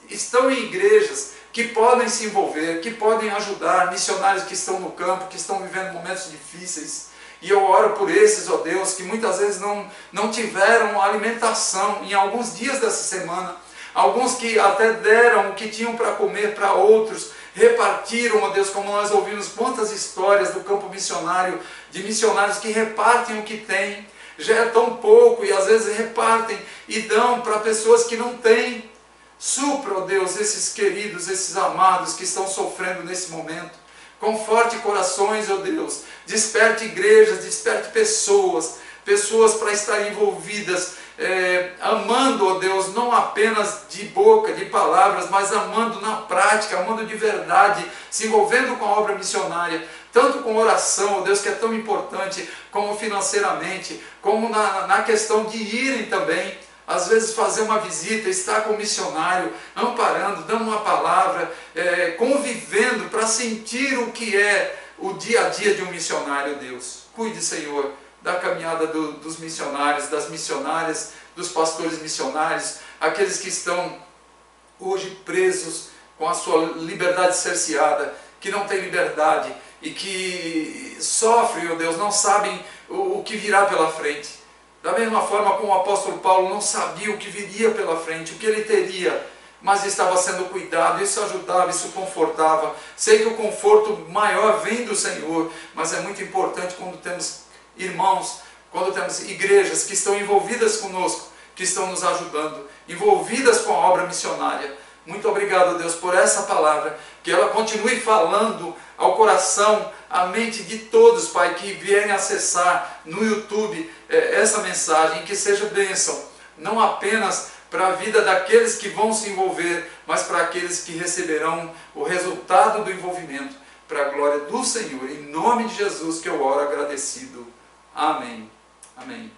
estão em igrejas, que podem se envolver, que podem ajudar, missionários que estão no campo, que estão vivendo momentos difíceis. E eu oro por esses, ó Deus, que muitas vezes não tiveram alimentação em alguns dias dessa semana. Alguns que até deram o que tinham para comer para outros, repartiram, ó Deus, como nós ouvimos quantas histórias do campo missionário, de missionários que repartem o que têm, já é tão pouco, e às vezes repartem e dão para pessoas que não têm. Supra, ó Deus, esses queridos, esses amados que estão sofrendo nesse momento. Conforte corações, ó Deus. Desperte igrejas, desperte pessoas para estarem envolvidas, amando, ó Deus, não apenas de boca, de palavras, mas amando na prática, amando de verdade, se envolvendo com a obra missionária, tanto com oração, ó Deus, que é tão importante, como financeiramente, como na questão de irem também, às vezes fazer uma visita, estar com o missionário, amparando, dando uma palavra, convivendo para sentir o que é o dia a dia de um missionário, Deus. Cuide, Senhor, da caminhada dos missionários, das missionárias, dos pastores missionários, aqueles que estão hoje presos com a sua liberdade cerceada, que não têm liberdade e que sofrem, ó Deus, não sabem o que virá pela frente. Da mesma forma como o apóstolo Paulo não sabia o que viria pela frente, o que ele teria, mas estava sendo cuidado, isso ajudava, isso confortava. Sei que o conforto maior vem do Senhor, mas é muito importante quando temos irmãos, quando temos igrejas que estão envolvidas conosco, que estão nos ajudando, envolvidas com a obra missionária. Muito obrigado, Deus, por essa palavra, que ela continue falando ao coração, à mente de todos, Pai, que vierem acessar no YouTube essa mensagem, que seja bênção, não apenas para a vida daqueles que vão se envolver, mas para aqueles que receberão o resultado do envolvimento, para a glória do Senhor. Em nome de Jesus que eu oro agradecido. Amém. Amém.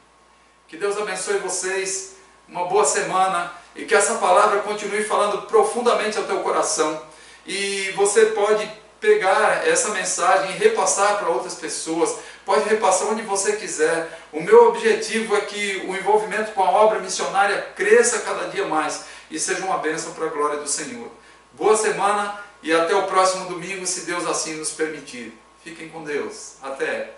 Que Deus abençoe vocês, uma boa semana, e que essa palavra continue falando profundamente ao teu coração. E você pode pegar essa mensagem e repassar para outras pessoas, pode repassar onde você quiser. O meu objetivo é que o envolvimento com a obra missionária cresça cada dia mais e seja uma bênção para a glória do Senhor. Boa semana e até o próximo domingo, se Deus assim nos permitir. Fiquem com Deus. Até!